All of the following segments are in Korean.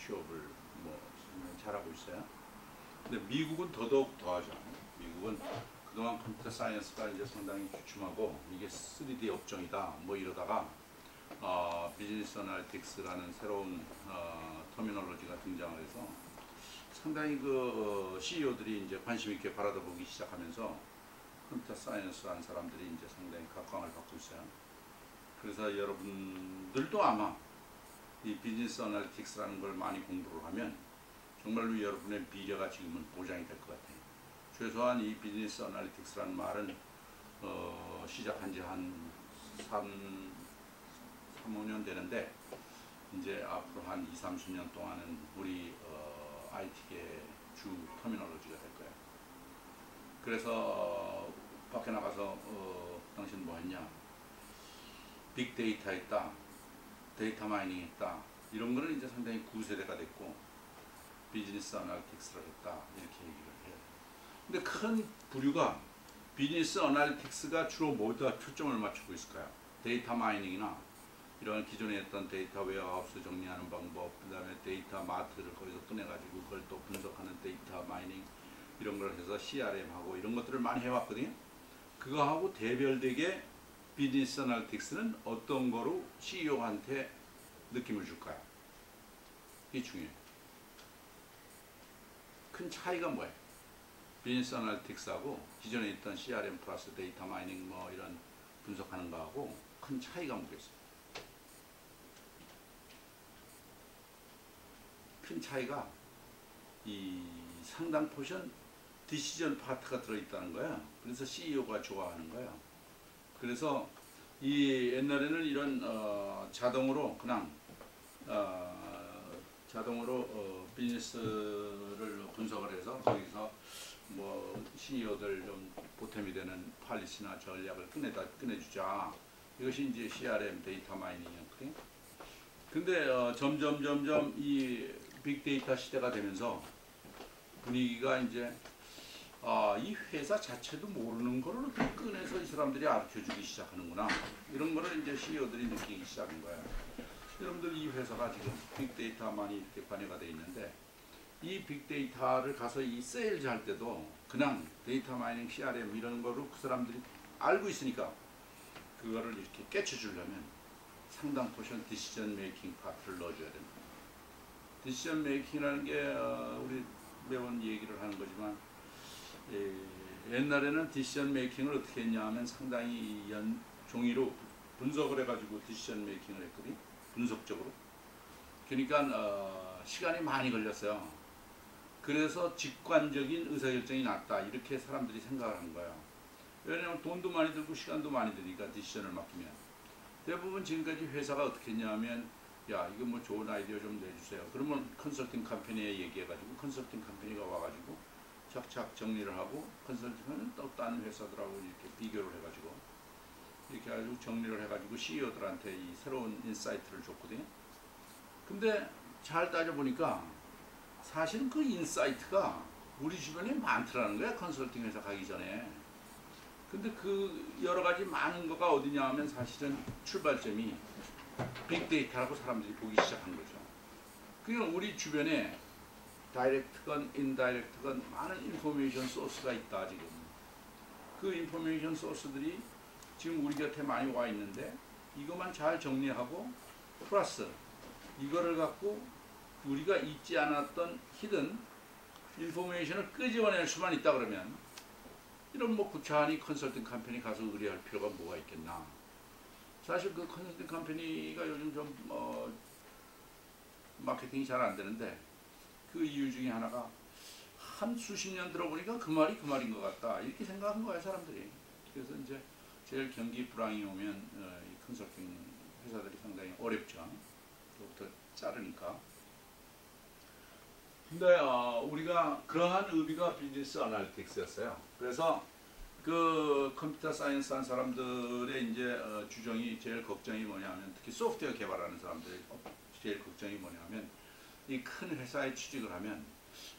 취업을 뭐 잘하고 있어요. 근데 미국은 더더욱 더하죠. 미국은 그동안 컴퓨터 사이언스가 이제 상당히 주춤하고 이게 3D 업종이다 뭐 이러다가 비즈니스 애널리틱스라는 새로운 터미널로지가 등장을 해서 상당히 그 CEO들이 이제 관심 있게 바라보기 시작하면서 컴퓨터 사이언스 하는 사람들이 이제 상당히 각광을 받고 있어요. 그래서 여러분들도 아마 이 비즈니스 애널리틱스라는 걸 많이 공부를 하면 정말로 여러분의 미래가 지금은 보장이 될 것 같아요. 최소한 이 비즈니스 애널리틱스라는 말은 시작한 지 한 3-5년 되는데 이제 앞으로 한 20-30년 동안은 우리 IT계 주 터미널로지가 될 거예요. 그래서 밖에 나가서 당신 뭐 했냐? 빅데이터 했다. 데이터 마이닝 했다. 이런 거는 이제 상당히 구세대가 됐고 비즈니스 애널리틱스를 했다. 이렇게 얘기를 해요. 근데 큰 부류가 비즈니스 애널리틱스가 주로 뭐다 초점을 맞추고 있을까요? 데이터 마이닝이나 이런 기존에 했던 데이터 웨어하우스 정리하는 방법, 그 다음에 데이터 마트를 거기서 꺼내가지고 그걸 또 분석하는 데이터 마이닝 이런 걸 해서 CRM하고 이런 것들을 많이 해왔거든요. 그거하고 대별되게 비즈니스 애널리틱스는 어떤 거로 CEO한테 느낌을 줄까요? 이게 중요해요. 큰 차이가 뭐예요? 비즈니스 애널리틱스하고 기존에 있던 CRM 플러스 데이터 마이닝 뭐 이런 분석하는 거하고 큰 차이가 뭐겠어요? 큰 차이가 이 상당 포션 디시전 파트가 들어있다는 거야. 그래서 CEO가 좋아하는 거야. 그래서 이 옛날에는 이런 자동으로 그냥 비즈니스를 분석을 해서 거기서 뭐 CEO들 좀 보탬이 되는 팔리시나 전략을 꺼내주자. 이것이 이제 CRM 데이터 마이닝이었거든요. 근데 점점 이 빅데이터 시대가 되면서 분위기가 이제 이 회사 자체도 모르는 거를 어떻게 꺼내서 이 사람들이 알려주기 시작하는구나. 이런 거를 이제 CEO들이 느끼기 시작한 거예요. 여러분들 이 회사가 지금 빅데이터 많이 이렇게 관여가 되어 있는데 이 빅데이터를 가서 이 세일즈 할 때도 그냥 데이터 마이닝, CRM 이런 거로 그 사람들이 알고 있으니까 그거를 이렇게 깨쳐주려면 상당 포션 디시전 메이킹 파트를 넣어줘야 됩니다. 디시전 메이킹이라는 게 우리 매번 얘기를 하는 거지만 옛날에는 디시전 메이킹을 어떻게 했냐 하면 상당히 종이로 분석을 해가지고 디시전 메이킹을 했거든요. 분석적으로. 그러니까 시간이 많이 걸렸어요. 그래서 직관적인 의사결정이 낫다. 이렇게 사람들이 생각을 한 거예요. 왜냐하면 돈도 많이 들고 시간도 많이 드니까 디시전을 맡기면. 대부분 지금까지 회사가 어떻게 했냐면 야 이거 뭐 좋은 아이디어 좀 내주세요. 그러면 컨설팅 컴퍼니에 얘기해가지고 컨설팅 컴퍼니가 와가지고 착착 정리를 하고 컨설팅은 또 다른 회사들하고 이렇게 비교를 해가지고 이렇게 아주 정리를 해가지고 CEO들한테 이 새로운 인사이트를 줬거든요. 근데 잘 따져보니까 사실은 그 인사이트가 우리 주변에 많더라는 거야. 컨설팅 회사 가기 전에. 근데 그 여러 가지 많은 거가 어디냐 하면 사실은 출발점이 빅데이터라고 사람들이 보기 시작한 거죠. 그러니까 우리 주변에 다이렉트건 인다이렉트건 많은 인포메이션 소스가 있다 지금. 그 인포메이션 소스들이 지금 우리 곁에 많이 와 있는데 이것만 잘 정리하고 플러스 이거를 갖고 우리가 잊지 않았던 히든 인포메이션을 끄집어낼 수만 있다 그러면 이런 뭐 구차하니 컨설팅 컴퍼니 가서 의뢰할 필요가 뭐가 있겠나. 사실 그 컨설팅 컴퍼니가 요즘 좀 마케팅이 잘 안 되는데 그 이유 중에 하나가 한 수십 년 들어보니까 그 말이 그 말인 것 같다. 이렇게 생각한 거야 사람들이. 그래서 이제 제일 경기 불황이 오면 이 컨설팅 회사들이 상당히 어렵죠. 그것부터 자르니까. 근데 우리가 그러한 의미가 비즈니스 애널리틱스였어요. 그래서 그 컴퓨터 사이언스 한 사람들의 이제 주정이 제일 걱정이 뭐냐면 특히 소프트웨어 개발하는 사람들의 제일 걱정이 뭐냐면 이 큰 회사에 취직을 하면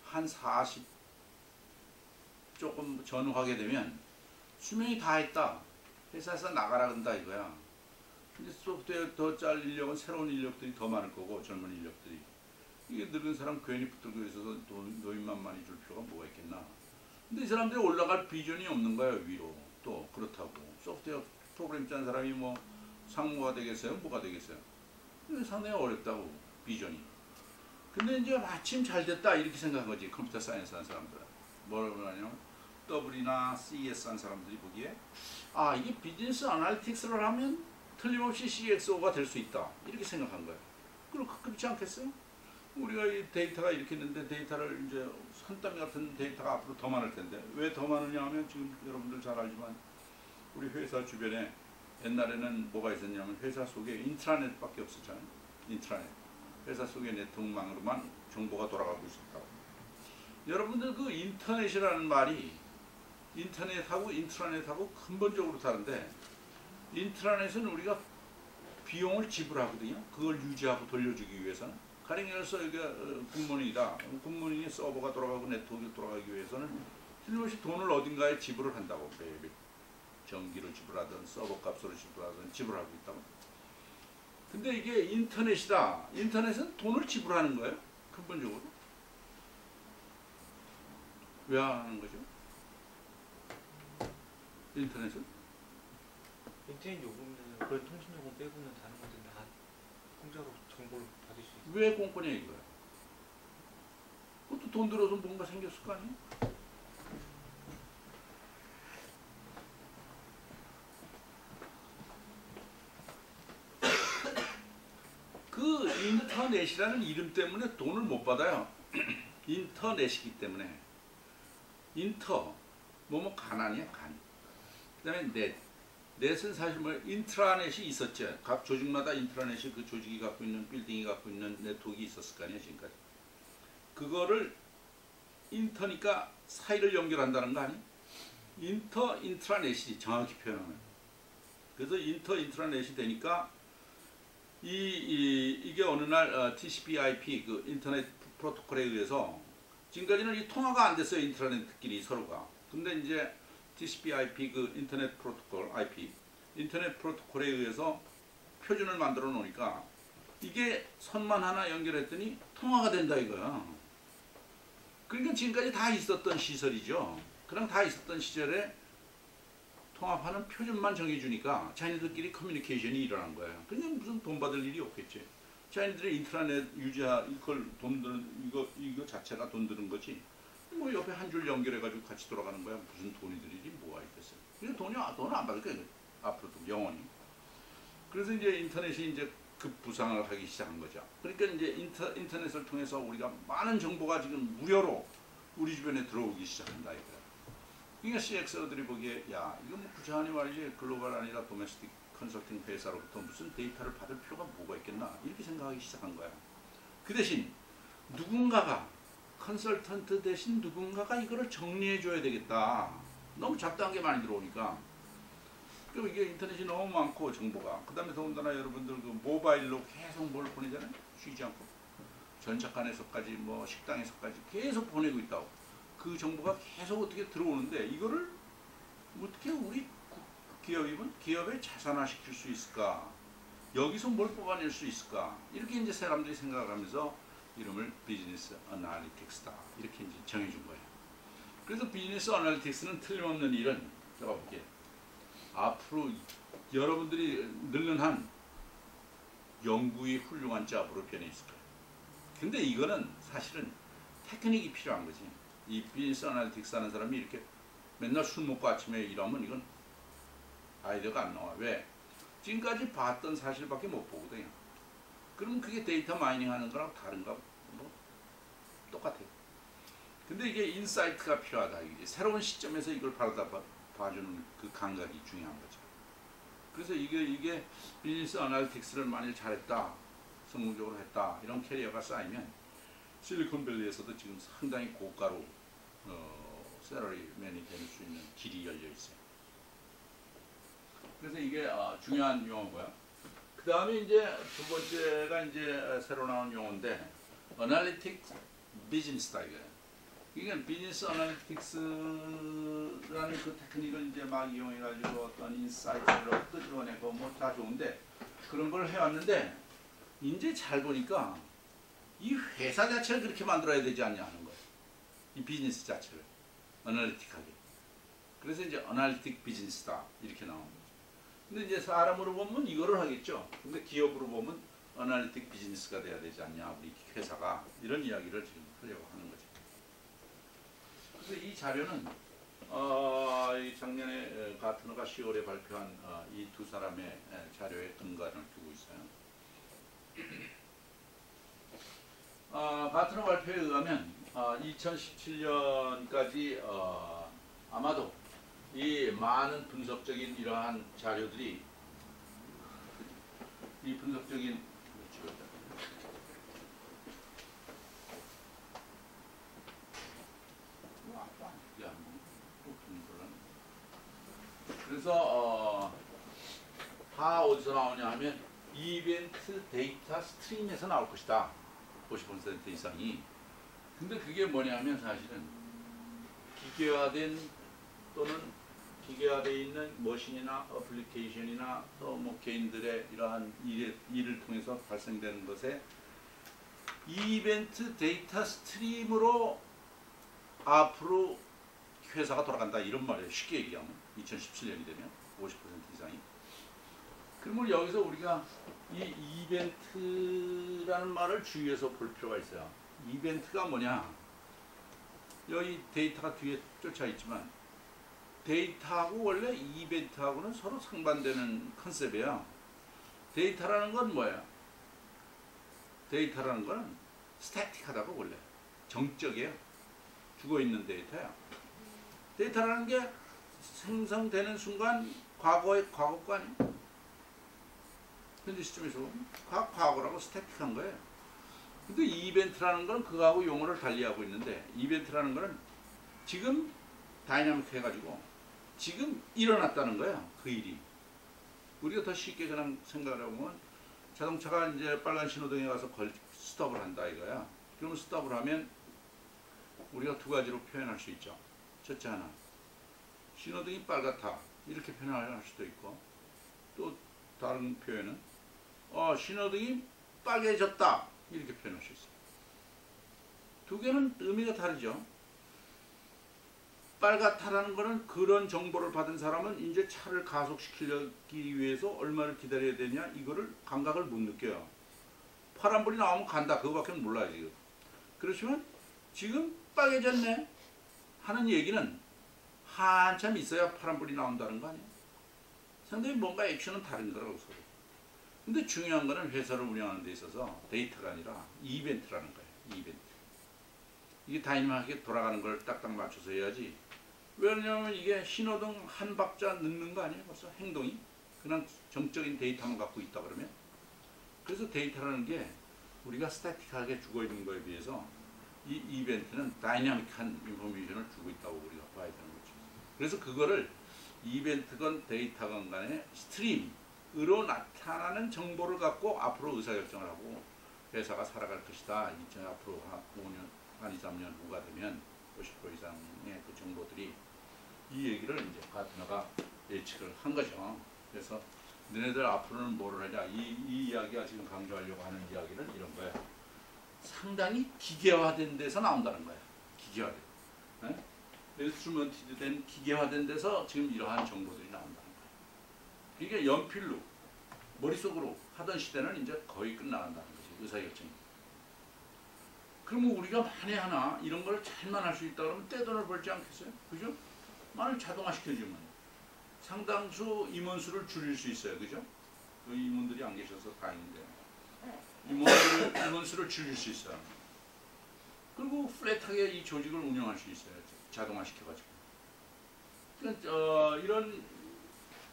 한 40 조금 전후하게 되면 수명이 다 했다. 회사에서 나가라 그런다 이거야. 근데 소프트웨어 더 짤 인력은 새로운 인력들이 더 많을 거고 젊은 인력들이. 이게 늙은 사람 괜히 붙들고 있어서 노인만 많이 줄 필요가 뭐가 있겠나. 근데 이 사람들이 올라갈 비전이 없는 거예요, 위로. 또 그렇다고 소프트웨어 프로그램 짠 사람이 뭐 상무가 되겠어요? 뭐가 되겠어요? 상당히 어렵다고, 비전이. 근데 이제 마침 잘 됐다 이렇게 생각한 거지, 컴퓨터 사이언스 한 사람들은. 뭐라고 하냐면 W나 CS 한 사람들이 보기에 아, 이게 비즈니스 아날리틱스를 하면 틀림없이 CXO가 될 수 있다 이렇게 생각한 거예요. 그렇지 않겠어요? 우리가 이 데이터가 이렇게 있는데 데이터를 이제 산더미 같은 데이터가 앞으로 더 많을 텐데 왜 더 많으냐 하면 지금 여러분들 잘 알지만 우리 회사 주변에 옛날에는 뭐가 있었냐면 회사 속에 인트라넷밖에 없었잖아요. 인트라넷. 회사 속의 네트워크망으로만 정보가 돌아가고 있었다고. 여러분들 그 인터넷이라는 말이 인터넷하고 인트라넷하고 근본적으로 다른데, 인트라넷은 우리가 비용을 지불하거든요. 그걸 유지하고 돌려주기 위해서는. 가령 해서 이게 굿모닝이다. 굿모닝이 서버가 돌아가고 네트워크가 돌아가기 위해서는 틀림없이 돈을 어딘가에 지불을 한다고. 매일 전기로 지불하든 서버 값으로 지불하든 지불하고 있다고. 근데 이게 인터넷이다. 인터넷은 돈을 지불하는 거예요. 근본적으로. 왜 안 하는 거죠? 인터넷은? 인터넷 요금은 그런 통신 요금 빼고는 다른 것들은 다 공짜로 정보를 받을 수 있어요. 왜 꼼꼼히 이거야? 그것도 돈 들어서 뭔가 생겼을 거 아니에요? 그 인터넷이라는 이름 때문에 돈을 못 받아요. 인터넷이기 때문에. 뭐뭐 간 아니야, 간. 그 다음에 넷은 사실 뭐 인트라넷이 있었죠. 각 조직마다 인트라넷이 그 조직이 갖고 있는, 빌딩이 갖고 있는 네트워크가 있었을 거 아니에요, 지금까지. 그거를 인터니까 사이를 연결한다는 거 아니? 인트라넷이 정확히 표현하면. 그래서 인트라넷이 되니까 이게 어느 날 TCP/IP 그 인터넷 프로토콜에 의해서 지금까지는 이 통화가 안 됐어요, 인터넷끼리 서로가. 근데 이제 TCP/IP 그 인터넷 프로토콜 IP 인터넷 프로토콜에 의해서 표준을 만들어 놓으니까 이게 선만 하나 연결했더니 통화가 된다 이거야. 그러니까 지금까지 다 있었던 시설이죠. 그럼 다 있었던 시절에 통합하는 표준만 정해주니까 자기들끼리 커뮤니케이션이 일어난 거예요. 그냥 무슨 돈 받을 일이 없겠지. 자기들이 인트라넷 이걸 돈 드는 이거 자체가 돈 드는 거지. 뭐 옆에 한 줄 연결해가지고 같이 돌아가는 거야. 무슨 돈이 들 일이 뭐가 있겠어요. 그냥 돈을 안 받을 거예요. 앞으로도 영원히. 그래서 이제 인터넷이 이제 급부상을 하기 시작한 거죠. 그러니까 이제 인터넷을 통해서 우리가 많은 정보가 지금 무료로 우리 주변에 들어오기 시작한다 이거야. 그러니까 CXO들이 보기에 야 이거 뭐 부자하니 말이지 글로벌 아니라 도메스틱 컨설팅 회사로부터 무슨 데이터를 받을 필요가 뭐가 있겠나 이렇게 생각하기 시작한 거야. 그 대신 누군가가 컨설턴트 대신 누군가가 이거를 정리해 줘야 되겠다. 너무 잡다한 게 많이 들어오니까. 그리고 이게 인터넷이 너무 많고 정보가. 그 다음에 더군다나 여러분들 그 모바일로 계속 뭘 보내잖아요. 쉬지 않고. 전착관에서까지 뭐 식당에서까지 계속 보내고 있다고. 그 정보가 계속 어떻게 들어오는데 이거를 어떻게 우리 기업의 자산화시킬 수 있을까? 여기서 뭘 뽑아낼 수 있을까? 이렇게 이제 사람들이 생각을 하면서 이름을 비즈니스 아날리틱스다 이렇게 이제 정해준 거예요. 그래서 비즈니스 아날리틱스는 틀림없는 일은 제가 볼게요. 앞으로 여러분들이 늙는 한 연구의 훌륭한 잡으로 변해 있을 거예요. 근데 이거는 사실은 테크닉이 필요한 거지. 이 비즈니스 아날리틱스 하는 사람이 이렇게 맨날 술 먹고 아침에 일하면 이건 아이디어가 안 나와. 왜? 지금까지 봤던 사실밖에 못 보거든요. 그럼 그게 데이터 마이닝 하는 거랑 다른가? 뭐 똑같아요. 근데 이게 인사이트가 필요하다. 이게 새로운 시점에서 이걸 봐주는 그 감각이 중요한 거죠. 그래서 이게 비즈니스 아날리틱스를 만일 잘했다, 성공적으로 했다, 이런 캐리어가 쌓이면 실리콘밸리에서도 지금 상당히 고가로 셀러리맨이 될 수 있는 길이 열려 있어요. 그래서 이게 중요한 용어고요. 그 다음에 이제 두 번째가 이제 새로 나온 용어인데 Analytics Business다 이거예요. 이게 비즈니스 아날리틱스라는 그 테크닉을 이제 막 이용해가지고 어떤 인사이트를 끄집어내고 뭐 다 좋은데 그런 걸 해왔는데 이제 잘 보니까 이 회사 자체를 그렇게 만들어야 되지 않냐 하는 거예요. 이 비즈니스 자체를 어널리틱하게. 그래서 이제 어널리틱 비즈니스다 이렇게 나옵니다. 근데 이제 사람으로 보면 이거를 하겠죠. 근데 기업으로 보면 어널리틱 비즈니스가 돼야 되지 않냐 우리 회사가, 이런 이야기를 지금 하려고 하는 거죠. 그래서 이 자료는 이 작년에 가트너가 10월에 발표한 이 두 사람의 자료에 근거를 두고 있어요. 가트너 발표에 의하면 2017년까지 아마도 이 많은 분석적인 이러한 자료들이 이 분석적인 그래서 다 어디서 나오냐 하면 이벤트 데이터 스트림에서 나올 것이다. 50% 이상이. 근데 그게 뭐냐면 사실은 기계화된 또는 기계화되어 있는 머신이나 어플리케이션이나 또 뭐 개인들의 이러한 일을 통해서 발생되는 것에 이벤트 데이터 스트림으로 앞으로 회사가 돌아간다 이런 말이에요. 쉽게 얘기하면 2017년이 되면 50% 이상이. 그러면 여기서 우리가 이 이벤트라는 말을 주의해서 볼 필요가 있어요. 이벤트가 뭐냐? 여기 데이터가 뒤에 쫓아 있지만 데이터하고 원래 이벤트하고는 서로 상반되는 컨셉이에요. 데이터라는 건 뭐예요? 데이터라는 건 스태틱하다고 원래 정적이에요. 죽어있는 데이터야. 데이터라는 게 생성되는 순간 과거의 과거가 아니에요. 현재 시점에서 보면 과거라고 스태틱한 거예요. 근데 이벤트라는 건 그거하고 용어를 달리하고 있는데, 이벤트라는 거는 지금 다이나믹 해가지고 지금 일어났다는 거야. 그 일이. 우리가 더 쉽게 그냥 생각을 해보면 자동차가 이제 빨간 신호등에 가서 스톱을 한다 이거야. 그러면 스톱을 하면 우리가 두 가지로 표현할 수 있죠. 첫째 하나, 신호등이 빨갛다 이렇게 표현할 수도 있고, 또 다른 표현은 신호등이 빨개졌다 이렇게 표현할 수 있어요. 두 개는 의미가 다르죠. 빨갛다라는 거는 그런 정보를 받은 사람은 이제 차를 가속시키기 위해서 얼마를 기다려야 되냐 이거를 감각을 못 느껴요. 파란불이 나오면 간다 그거밖에 몰라요 지금. 그렇지만 지금 빨개졌네 하는 얘기는 한참 있어야 파란불이 나온다는 거 아니에요. 상당히 뭔가 액션은 다른 거라고 소리. 근데 중요한 거는 회사를 운영하는 데 있어서 데이터가 아니라 이벤트라는 거예요. 이벤트. 이게 다이나믹하게 돌아가는 걸 딱딱 맞춰서 해야지. 왜냐하면 이게 신호등 한 박자 늦는 거 아니에요? 벌써 행동이? 그냥 정적인 데이터만 갖고 있다 그러면. 그래서 데이터라는 게 우리가 스태틱하게 죽어있는 거에 비해서 이 이벤트는 다이나믹한 인포메이션을 주고 있다고 우리가 봐야 되는 거죠. 그래서 그거를 이벤트건 데이터건 간에 스트림으로 나타나는 정보를 갖고 앞으로 의사결정을 하고 회사가 살아갈 것이다. 이제 앞으로 한 5년, 한 2, 3년 후가 되면 50% 이상의 그 정보들이, 이 얘기를 이제 가트너가 예측을 한 거죠. 그래서 너네들 앞으로는 뭐를 하냐, 이 이야기가 지금 강조하려고 하는 이야기는 이런 거예요. 상당히 기계화된 데서 나온다는 거예요. 기계화된. 네? 인스트루먼티드 된 기계화된 데서 지금 이러한 정보들이 나온다는 거예요. 이게 연필로 머릿속으로 하던 시대는 이제 거의 끝나간다는 거죠. 의사결정이. 그러면 우리가 만에 하나 이런 걸 잘만 할 수 있다 그러면 떼돈을 벌지 않겠어요? 그죠? 만약 자동화 시켜주면 상당수 임원수를 줄일 수 있어요. 그죠? 그 임원들이 안 계셔서 다행인데 임원수를 줄일 수 있어요. 그리고 플랫하게 이 조직을 운영할 수 있어요. 자동화 시켜가지고. 그러니까 이런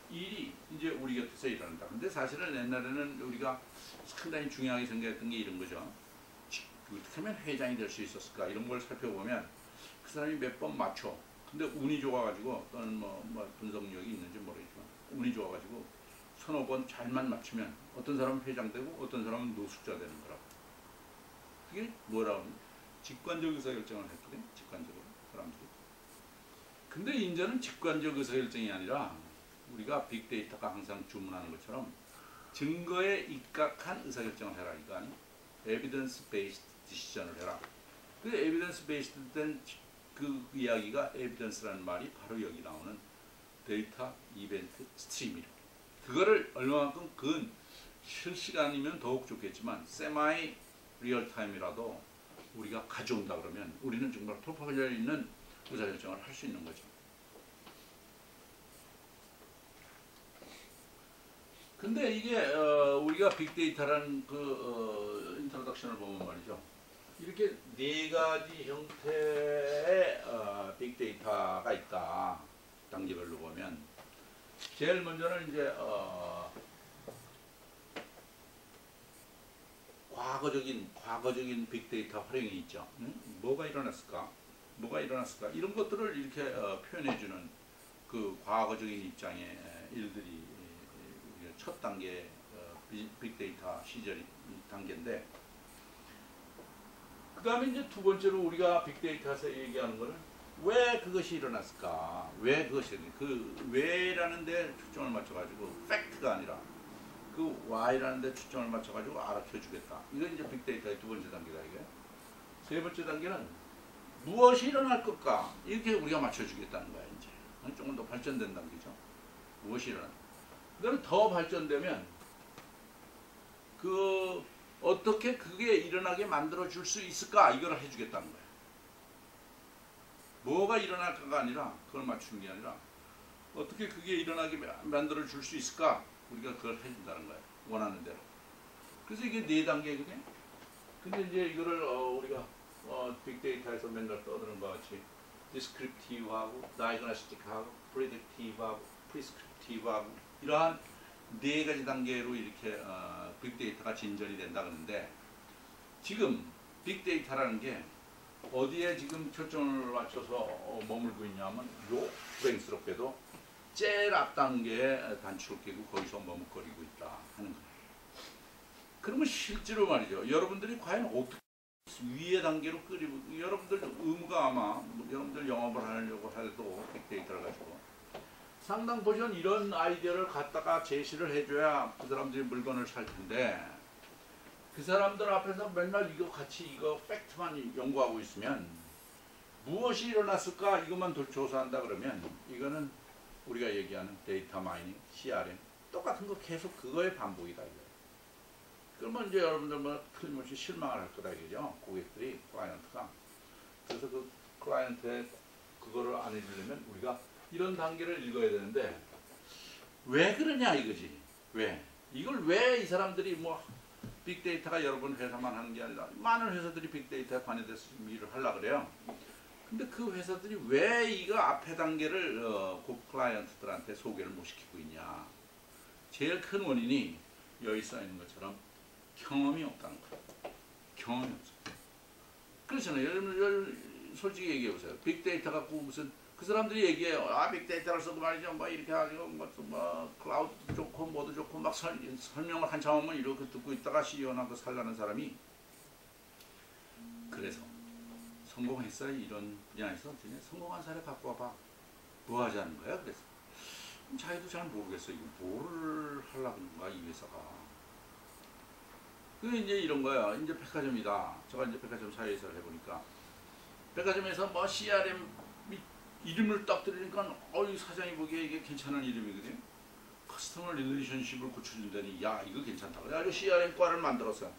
일이 이제 우리 곁에서 일어난다. 근데 사실은 옛날에는 우리가 상당히 중요하게 생각했던 게 이런 거죠. 어떻게 하면 회장이 될 수 있었을까 이런 걸 살펴보면 그 사람이 몇 번 맞춰. 근데 운이 좋아가지고 또는 뭐 분석력이 있는지 모르겠지만 운이 좋아가지고 서너 번 잘만 맞추면 어떤 사람은 회장 되고 어떤 사람은 노숙자 되는 거라고. 그게 뭐라고 하면 직관적 의사결정을 했거든요. 직관적으로 사람들이. 근데 이제는 직관적 의사결정이 아니라 우리가 빅데이터가 항상 주문하는 것처럼 증거에 입각한 의사결정을 해라 이거 아니에요. 에비던스 베이스드 디시전을 해라. 그 에비던스 베이스드 된 그 이야기가 에비던스라는 말이 바로 여기 나오는 데이터 이벤트 스트림이라. 그거를 얼마만큼 그건 실시간이면 더욱 좋겠지만 세마이 리얼타임이라도 우리가 가져온다 그러면 우리는 정말 돌파할 있는 의사결정을 할 수 있는 거죠. 근데 이게 우리가 빅데이터라는 그 인트로덕션을 보면 말이죠. 이렇게 네 가지 형태의 빅데이터가 있다. 단계별로 보면 제일 먼저는 이제 과거적인 빅데이터 활용이 있죠. 응? 뭐가 일어났을까? 이런 것들을 이렇게 표현해주는 그 과거적인 입장의 일들이 첫 단계 빅데이터 시절이 단계인데, 그 다음에 이제 두 번째로 우리가 빅데이터에서 얘기하는 거는 왜 그것이 일어났을까? 그 왜라는 데 초점을 맞춰가지고 팩트가 아니라 그 why라는 데 초점을 맞춰가지고 알아켜주겠다. 이건 이제 빅데이터의 두 번째 단계다 이게. 세 번째 단계는 무엇이 일어날 것까? 이렇게 우리가 맞춰주겠다는 거야 이제. 조금 더 발전된 단계죠. 무엇이 일어날? 그다음에 더 발전되면 그 어떻게 그게 일어나게 만들어 줄 수 있을까? 이걸 해주겠다는 거야. 뭐가 일어날까가 아니라 그걸 맞추는 게 아니라 어떻게 그게 일어나게 만들어 줄 수 있을까? 우리가 그걸 해준다는 거야. 원하는 대로. 그래서 이게 네 단계거든요. 근데 이제 이거를 우리가 빅데이터에서 맨날 떠드는 것 같이 디스크립티브하고 다이그노스틱하고 프리딕티브하고 프리스크립티브하고 이러한 네 가지 단계로 이렇게 빅데이터가 진전이 된다 그러는데, 지금 빅데이터라는 게 어디에 지금 초점을 맞춰서 머물고 있냐면 요 불행스럽게도 제일 앞 단계에 단추를 끼고 거기서 머뭇거리고 있다 하는 거예요. 그러면 실제로 말이죠. 여러분들이 과연 어떻게 위의 단계로 끌이고, 여러분들 의무가 아마 여러분들 영업을 하려고 해도 빅데이터를 가지고 상당 포지션 이런 아이디어를 갖다가 제시를 해줘야 그 사람들이 물건을 살 텐데, 그 사람들 앞에서 맨날 이거 같이 이거 팩트만 연구하고 있으면 무엇이 일어났을까 이것만 조사한다 그러면 이거는 우리가 얘기하는 데이터 마이닝, CRM 똑같은 거 계속 그거의 반복이다 이거예요. 그러면 이제 여러분들 뭐 틀림없이 실망을 할 거다 이거죠. 고객들이, 클라이언트가. 그래서 그 클라이언트의 그거를 안 해주려면 우리가 이런 단계를 읽어야 되는데, 왜 그러냐 이거지. 왜? 이걸 왜 이 사람들이 뭐 빅데이터가 여러 번 회사만 하는 게 아니라 많은 회사들이 빅데이터에 관여돼서 일을 하려고 그래요. 근데 그 회사들이 왜 이거 앞에 단계를 그 클라이언트들한테 소개를 못 시키고 있냐. 제일 큰 원인이 여기 써 있는 것처럼 경험이 없다는 거예요. 경험이 없어요. 그렇잖아요. 여러분 솔직히 얘기해 보세요. 빅데이터 갖고 무슨 그 사람들이 얘기해요. 빅데이터를 써도 말이죠. 뭐 이렇게 하고 뭐 클라우드도 좋고 뭐도 좋고 막 설명을 한참 하면 이렇게 듣고 있다가 CEO나 살라는 사람이 그래서 성공했어요. 이런 분야에서 성공한 사례 갖고 와봐. 뭐 하자는 거야? 그래서 자기도 잘 모르겠어. 이거 뭐를 하려고 하는 거야 이 회사가. 그게 이제 이런 거야. 이제 백화점이다. 제가 이제 백화점 사회에서 해보니까 백화점에서 뭐 CRM 이름을 딱 들으니까 사장이 보기에 이게 괜찮은 이름이거든. 커스터머 릴레이션십을 고쳐준다니, 야 이거 괜찮다. 그래가지고 CRM과를 만들었어요.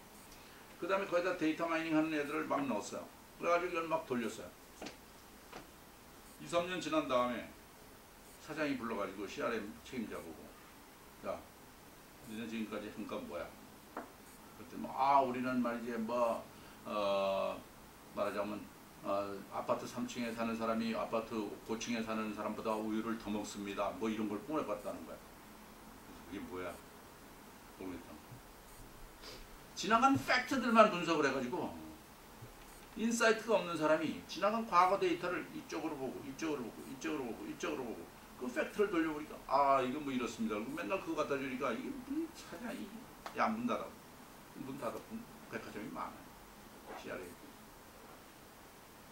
그 다음에 거기다 데이터 마이닝 하는 애들을 막 넣었어요. 그래가지고 이걸 막 돌렸어요. 2, 3년 지난 다음에 사장이 불러가지고 CRM 책임자 보고, 야 너네 지금까지 한 건 뭐야? 그랬더니 우리는 말이지 말하자면 아파트 3층에 사는 사람이 아파트 5층에 사는 사람보다 우유를 더 먹습니다. 뭐 이런 걸 뽕해봤다는 거야. 그게 뭐야? 모르겠다. 지나간 팩트들만 분석을 해가지고 인사이트가 없는 사람이 지나간 과거 데이터를 이쪽으로 보고 이쪽으로 보고 그 팩트를 돌려보니까 이거 뭐 이렇습니다. 맨날 그거 갖다 주니까 이게 사장이 야 문 닫아. 문 닫아. 백화점이 많아요. CRM.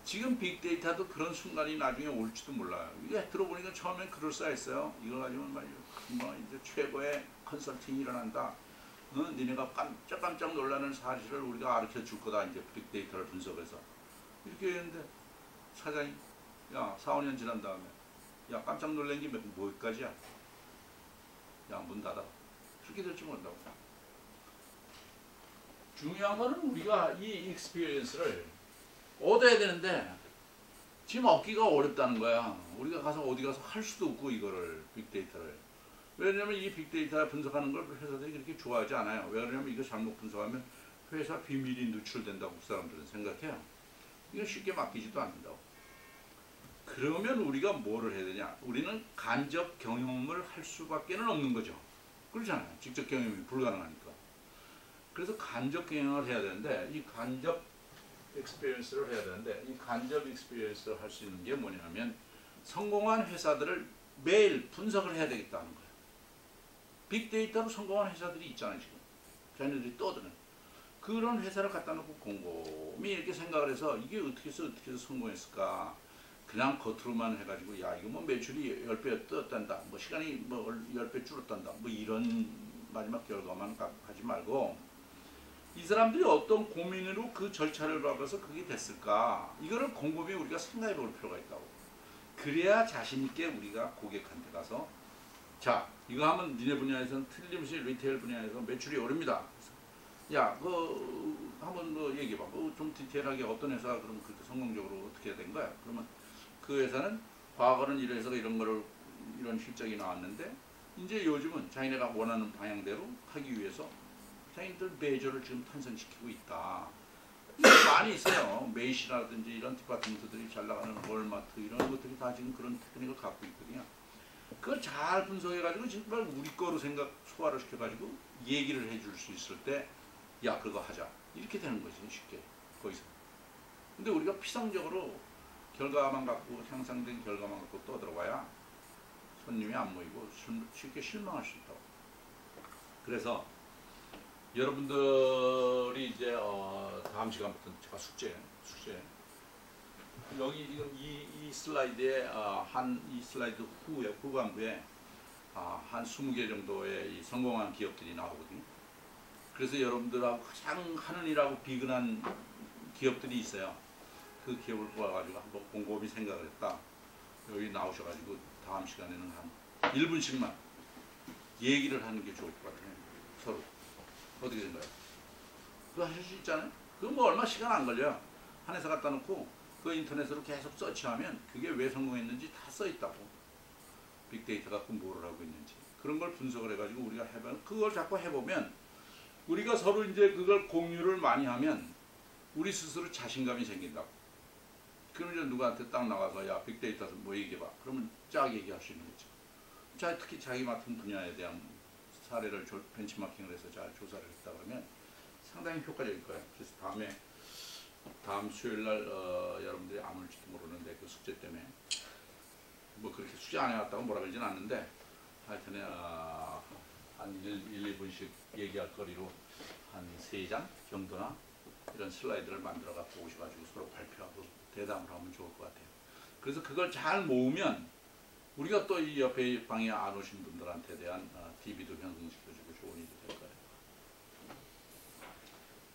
지금 빅데이터도 그런 순간이 나중에 올지도 몰라요. 이게 들어보니까 처음엔 그럴싸했어요. 이거 가지고는 말이죠. 뭐 이제 최고의 컨설팅이 일어난다. 니네가 깜짝 놀라는 사실을 우리가 가르쳐 줄 거다. 이제 빅데이터를 분석해서. 이렇게 했는데 사장이 야 4, 5년 지난 다음에 야 깜짝 놀란 게 뭐까지야? 야 문 닫아. 그렇게 될지 모른다고. 중요한 거는 우리가 이 익스피리언스를 얻어야 되는데 지금 얻기가 어렵다는 거야. 우리가 가서 어디 가서 할 수도 없고 이거를 빅데이터를. 왜냐면 이 빅데이터 분석하는 걸 회사들이 그렇게 좋아하지 않아요. 왜냐면 이거 잘못 분석하면 회사 비밀이 누출된다고 그 사람들은 생각해요. 이거 쉽게 맡기지도 않는다고. 그러면 우리가 뭐를 해야 되냐? 우리는 간접 경험을 할 수밖에 없는 거죠. 그렇잖아요. 직접 경험이 불가능하니까. 그래서 간접 경영을 해야 되는데 이 간접 익스피리언스를 해야 되는데 이 간접 익스피리언스를 할 수 있는 게 뭐냐면 성공한 회사들을 매일 분석을 해야 되겠다는 거예요. 빅데이터로 성공한 회사들이 있잖아요. 지금 자기네들이 떠드는 그런 회사를 갖다 놓고 곰곰이 이렇게 생각을 해서 이게 어떻게 해서 성공했을까. 그냥 겉으로만 해가지고 야 이거 뭐 매출이 10배 떴단다, 뭐 시간이 뭐 10배 줄었단다, 뭐 이런 마지막 결과만 하지 말고 이 사람들이 어떤 고민으로 그 절차를 밟아서 그게 됐을까, 이거를 곰곰이 우리가 생각해 볼 필요가 있다고. 그래야 자신 있게 우리가 고객한테 가서 자 이거 하면 니네 분야에서는 틀림없이 리테일 분야에서 매출이 오릅니다. 야 그 한번 뭐 얘기해봐. 좀 디테일하게 어떤 회사가 그럼 그렇게 성공적으로 어떻게 된 거야. 그러면 그 회사는 과거는 이런 회사가 이런 실적이 나왔는데 이제 요즘은 자기네가 원하는 방향대로 하기 위해서 자기들 메이저를 지금 탄생시키고 있다. 많이 있어요. 메이시라든지 이런 디파트먼트들이 잘 나가는 월마트 이런 것들이 다 지금 그런 테크닉을 갖고 있거든요. 그걸 잘 분석해가지고 정말 우리 거로 소화를 시켜가지고 얘기를 해줄 수 있을 때 야 그거 하자 이렇게 되는 거지 쉽게 거기서. 근데 우리가 피상적으로 결과만 갖고 향상된 결과만 갖고 떠들어봐야 손님이 안 모이고 쉽게 실망할 수 있다고. 그래서 여러분들이 이제 다음 시간부터 제가 숙제 여기 지금 이 슬라이드에 이 슬라이드 후반부에 한 20개 정도의 이 성공한 기업들이 나오거든요. 그래서 여러분들하고 가장 하는 일하고 비근한 기업들이 있어요. 그 기업을 뽑아가지고 한번 곰곰이 생각을 했다. 여기 나오셔가지고 다음 시간에는 한 1분씩만 얘기를 하는 게 좋을 것 같아요. 서로. 어떻게 생각해요? 그거 하실 수 있잖아요? 그거 뭐 얼마 시간 안 걸려요. 한 회사 갖다 놓고 그 인터넷으로 계속 서치하면 그게 왜 성공했는지 다 써있다고. 빅데이터 갖고 뭐를 하고 있는지. 그런 걸 분석을 해가지고 우리가 해보면, 그걸 자꾸 해보면 우리가 서로 이제 그걸 공유를 많이 하면 우리 스스로 자신감이 생긴다고. 그러면 이제 누구한테 딱 나가서 야 빅데이터 뭐 얘기해봐. 그러면 쫙 얘기할 수 있는 거죠. 특히 자기 맡은 분야에 대한 사례를 벤치마킹을 해서 잘 조사를 했다 그러면 상당히 효과적일 거예요. 그래서 다음 수요일 날 여러분들이 안 올지도 모르는데 그 숙제 때문에 뭐 그렇게 숙제 안 해왔다고 뭐라 그러진 않는데 하여튼 한 1-2분씩 얘기할 거리로 한 3장 정도나 이런 슬라이드를 만들어 갖고 오셔가지고 서로 발표하고 대담을 하면 좋을 것 같아요. 그래서 그걸 잘 모으면 우리가 또 이 옆에 방에 안 오신 분들한테 대한 DB도 형성시켜주고 좋은 일이 될 거예요.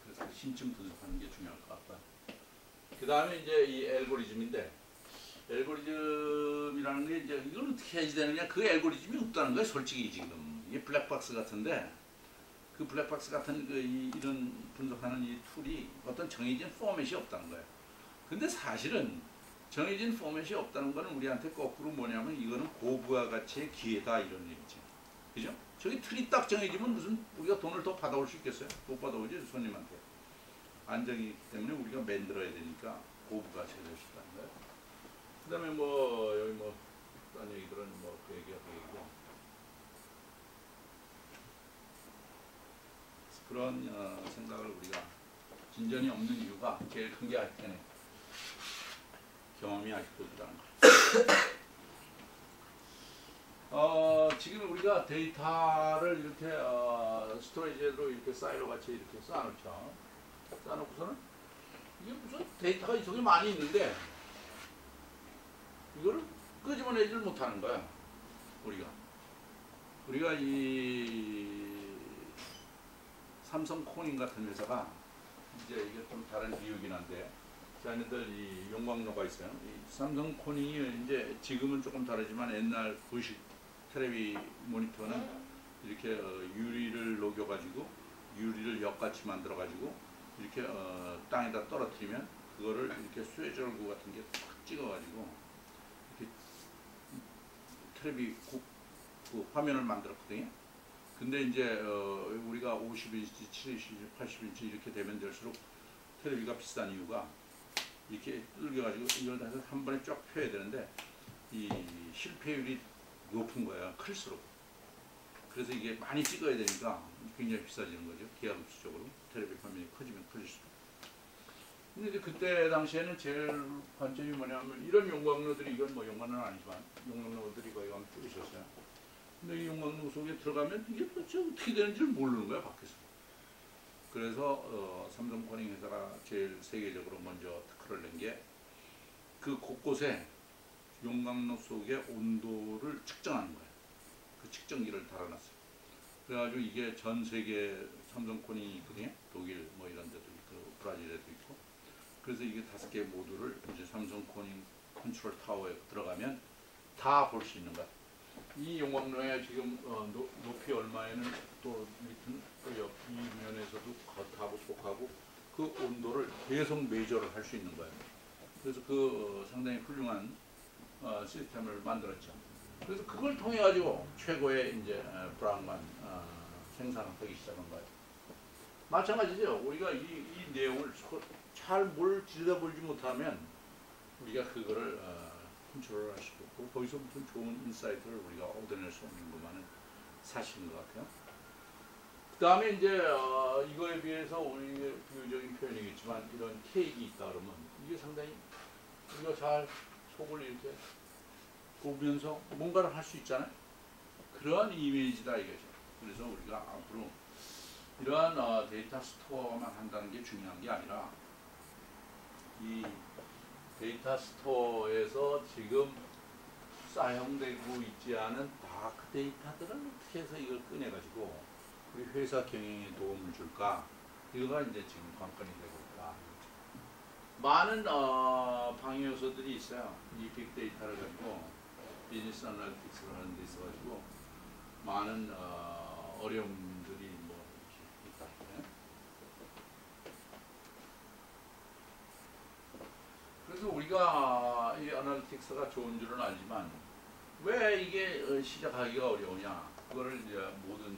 그래서 심층 분석하는 게 중요할 것 같고요. 그 다음에 이제 이 알고리즘인데, 알고리즘이라는 게 이제 이걸 어떻게 해야지 되느냐, 그 알고리즘이 없다는 거예요. 솔직히 지금 이게 블랙박스 같은데, 그 블랙박스 같은 이런 분석하는 이 툴이 어떤 정해진 포맷이 없다는 거예요. 근데 사실은 정해진 포맷이 없다는 거는 우리한테 거꾸로 뭐냐면 이거는 고부가 가치의 기회다 이런 얘기죠. 그죠? 저기 틀이 딱 정해지면 무슨 우리가 돈을 더 받아올 수 있겠어요? 못 받아오지 손님한테. 안정이기 때문에 우리가 만들어야 되니까 고부가 제일 쉽다는 거예요. 그 다음에 뭐 여기 뭐 딴 얘기들은 뭐 그 얘기가 그 얘기고, 그런 생각을 우리가 진전이 없는 이유가 제일 큰 게 아직 때문에 경험이 아직도 없다는 거. 지금 우리가 데이터를 이렇게 스토리지로 이렇게 사이로 같이 이렇게 쌓아놓죠. 쌓아놓고서는 이게 무슨 데이터가 이 속에 많이 있는데 이거를 끄집어내지를 못하는 거야. 우리가 이 삼성코닝 같은 회사가 이제 이게 좀 다른 이유긴 한데, 자네들 이 용광로가 있어요. 이 삼성코닝이 이제 지금은 조금 다르지만 옛날 구식 테레비 모니터는 이렇게 유리를 녹여가지고 유리를 역같이 만들어가지고 이렇게 땅에다 떨어뜨리면 그거를 이렇게 쇠절구 같은 게 탁 찍어가지고 이렇게 테레비 그 화면을 만들었거든요. 근데 이제 우리가 50인치, 70인치, 80인치 이렇게 되면 될수록 테레비가 비싼 이유가 이렇게 뚫겨가지고 이걸 다시 한 번에 쫙 펴야 되는데 이 실패율이 높은 거야, 클수록. 그래서 이게 많이 찍어야 되니까 굉장히 비싸지는 거죠. 기하급수적으로 테레비 화면이 커지면 커질수록. 근데 그때 당시에는 제일 관점이 뭐냐면 이런 용광로들이, 이건 뭐 용광로는 아니지만 용광로들이 거의 가면 뚫으셨어요. 근데 이 용광로 속에 들어가면 이게 도대체 어떻게 되는지를 모르는 거야, 밖에서. 그래서 삼성코닝 회사가 제일 세계적으로 먼저 특허를 낸 게 그 곳곳에 용광로 속의 온도를 측정하는 거예요. 그 측정기를 달아놨어요. 그래가지고 이게 전 세계 삼성코닝이 있거든요. 독일 뭐 이런 데도 있고 브라질에도 있고. 그래서 이게 5개 모듈을 이제 삼성코닝 컨트롤 타워에 들어가면 다 볼 수 있는 거야. 이 용광로에 지금 높이 얼마에는 또 밑은 또 옆 이면에서도 겉하고 속하고 그 온도를 계속 메이저를 할 수 있는 거예요. 그래서 그 상당히 훌륭한 시스템을 만들었죠. 그래서 그걸 통해 가지고 최고의 이제 브라운관 생산을 하기 시작한 거예요. 마찬가지죠. 우리가 이 내용을 잘 뭘 들여다보지 못하면 우리가 그거를 컨트롤할 수도 없고 거기서부터 좋은 인사이트를 우리가 얻어낼 수 없는 것만은 사실인 것 같아요. 그 다음에 이제 이거에 비해서 우리의 비유적인 표현이겠지만 이런 케이크 있다 그러면 이게 상당히 우리가 잘 속을 이렇게 구우면서 뭔가를 할 수 있잖아요. 그러한 이미지다 이거죠. 그래서 우리가 앞으로 이러한 데이터 스토어만 한다는 게 중요한 게 아니라 이 데이터 스토어에서 지금 사용되고 있지 않은 다크 데이터들은 어떻게 해서 이걸 꺼내가지고 우리 회사 경영에 도움을 줄까? 이거가 이제 지금 관건이 되고 있다. 많은 방해 요소들이 있어요. 이 빅데이터를 가지고 비즈니스 애널리틱스를 하는 데 있어가지고 많은 어려움들이 뭐 이렇게 있다. 네? 그래서 우리가 이 애널리틱스가 좋은 줄은 알지만 왜 이게 시작하기가 어려우냐? 그거를 이제 모든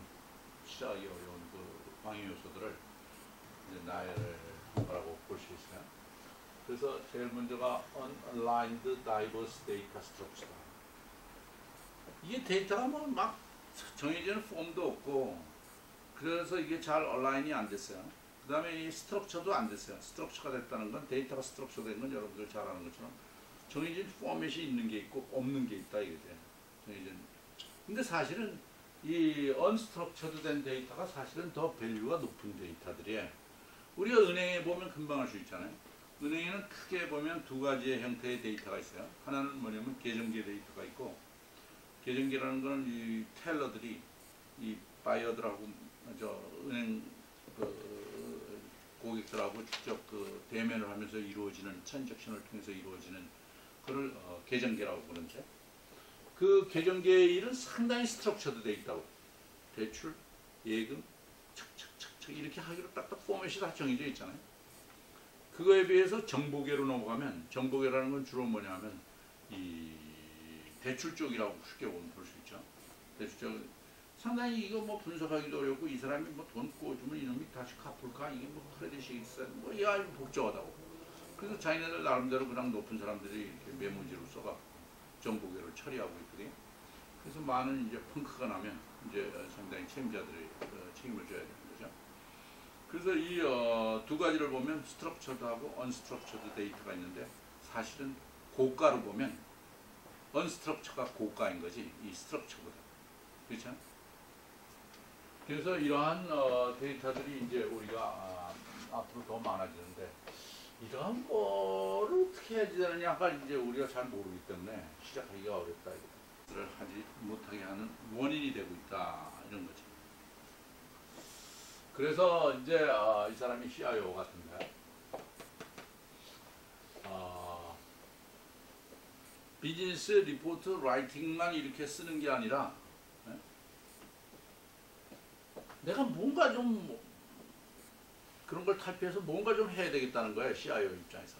시작하기 어려운 그 방해 요소들을 이제 나열을 한 거라고 볼 수 있어요. 그래서 제일 먼저가 unaligned diverse data structure. 이게 데이터가 뭐 막 정해지는 폼도 없고 그래서 이게 잘 얼라인이 안 됐어요. 그 다음에 이 스트럭처도 안 됐어요. 스트럭처가 됐다는 건 데이터가 스트럭처 된 건 여러분들 잘 아는 것처럼 정해진 포맷이 있는 게 있고 없는 게 있다 이거죠. 정해진. 근데 사실은 이 언스트럭처드 된 데이터가 사실은 더 밸류가 높은 데이터들이에요. 우리가 은행에 보면 금방 알 수 있잖아요. 은행에는 크게 보면 두 가지의 형태의 데이터가 있어요. 하나는 뭐냐면 계정계 데이터가 있고, 계정계라는 거는 이 텔러들이 이 바이어들하고 저 은행 그 고객들하고 직접 그 대면을 하면서 이루어지는 트랜잭션을 통해서 이루어지는 그걸 계정계라고 부르는데, 그 계정계의 일은 상당히 스트럭처드 돼 있다고. 대출, 예금, 척척척척 이렇게 하기로 딱딱 포맷이 다 정해져 있잖아요. 그거에 비해서 정보계로 넘어가면, 정보계라는 건 주로 뭐냐면 이 대출 쪽이라고 쉽게 보면 볼 수 있죠. 대출 쪽 상당히 이거 뭐 분석하기도 어렵고, 이 사람이 뭐 돈 꿔주면 이놈이 다시 갚을까, 이게 뭐 크레딧이 있어, 뭐 이게 아주 복잡하다고. 그래서 자기네들 나름대로 그냥 높은 사람들이 이렇게 메모지로 써갖고 정보계를 처리하고 있거든요. 그래서 많은 이제 펑크가 나면 이제 상당히 책임자들이 책임을 져야 되는 거죠. 그래서 이 두 가지를 보면 스트럭처드하고 언스트럭처드 데이터가 있는데, 사실은 고가로 보면 언스트럭처가 고가인 거지 이 스트럭처보다. 그렇죠? 그래서 이러한 데이터들이 이제 우리가 앞으로 더 많아지는데, 이러한 거를 어떻게 해야 되느냐가 이제 우리가 잘 모르기 때문에 시작하기가 어렵다. 이것들을 하지 못하게 하는 원인이 되고 있다. 이런 거죠. 그래서 이제 이 사람이 CIO 같은데 비즈니스 리포트 라이팅만 이렇게 쓰는 게 아니라 내가 뭔가 좀 그런 걸 탈피해서 뭔가 좀 해야 되겠다는 거예요. CIO 입장에서.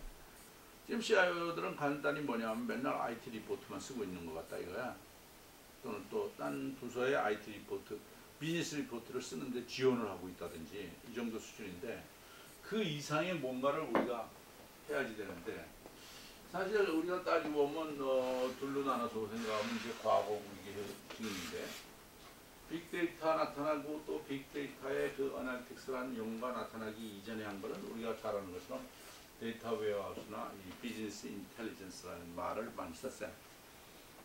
지금 CIO들은 간단히 뭐냐면 맨날 IT 리포트만 쓰고 있는 것 같다 이거야. 또는 또 딴 부서의 IT 리포트, 비즈니스 리포트를 쓰는데 지원을 하고 있다든지 이 정도 수준인데 그 이상의 뭔가를 우리가 해야지 되는데 사실 우리가 따지고 보면 둘로 나눠서 생각하면 이제 과거 이게 지금인데 빅데이터 나타나고 또 빅데이터의 그 어널틱스라는 용어가 나타나기 이전에 한 거는 우리가 잘 아는 것처럼 데이터 웨어하우스나 이 비즈니스 인텔리전스라는 말을 많이 썼어요.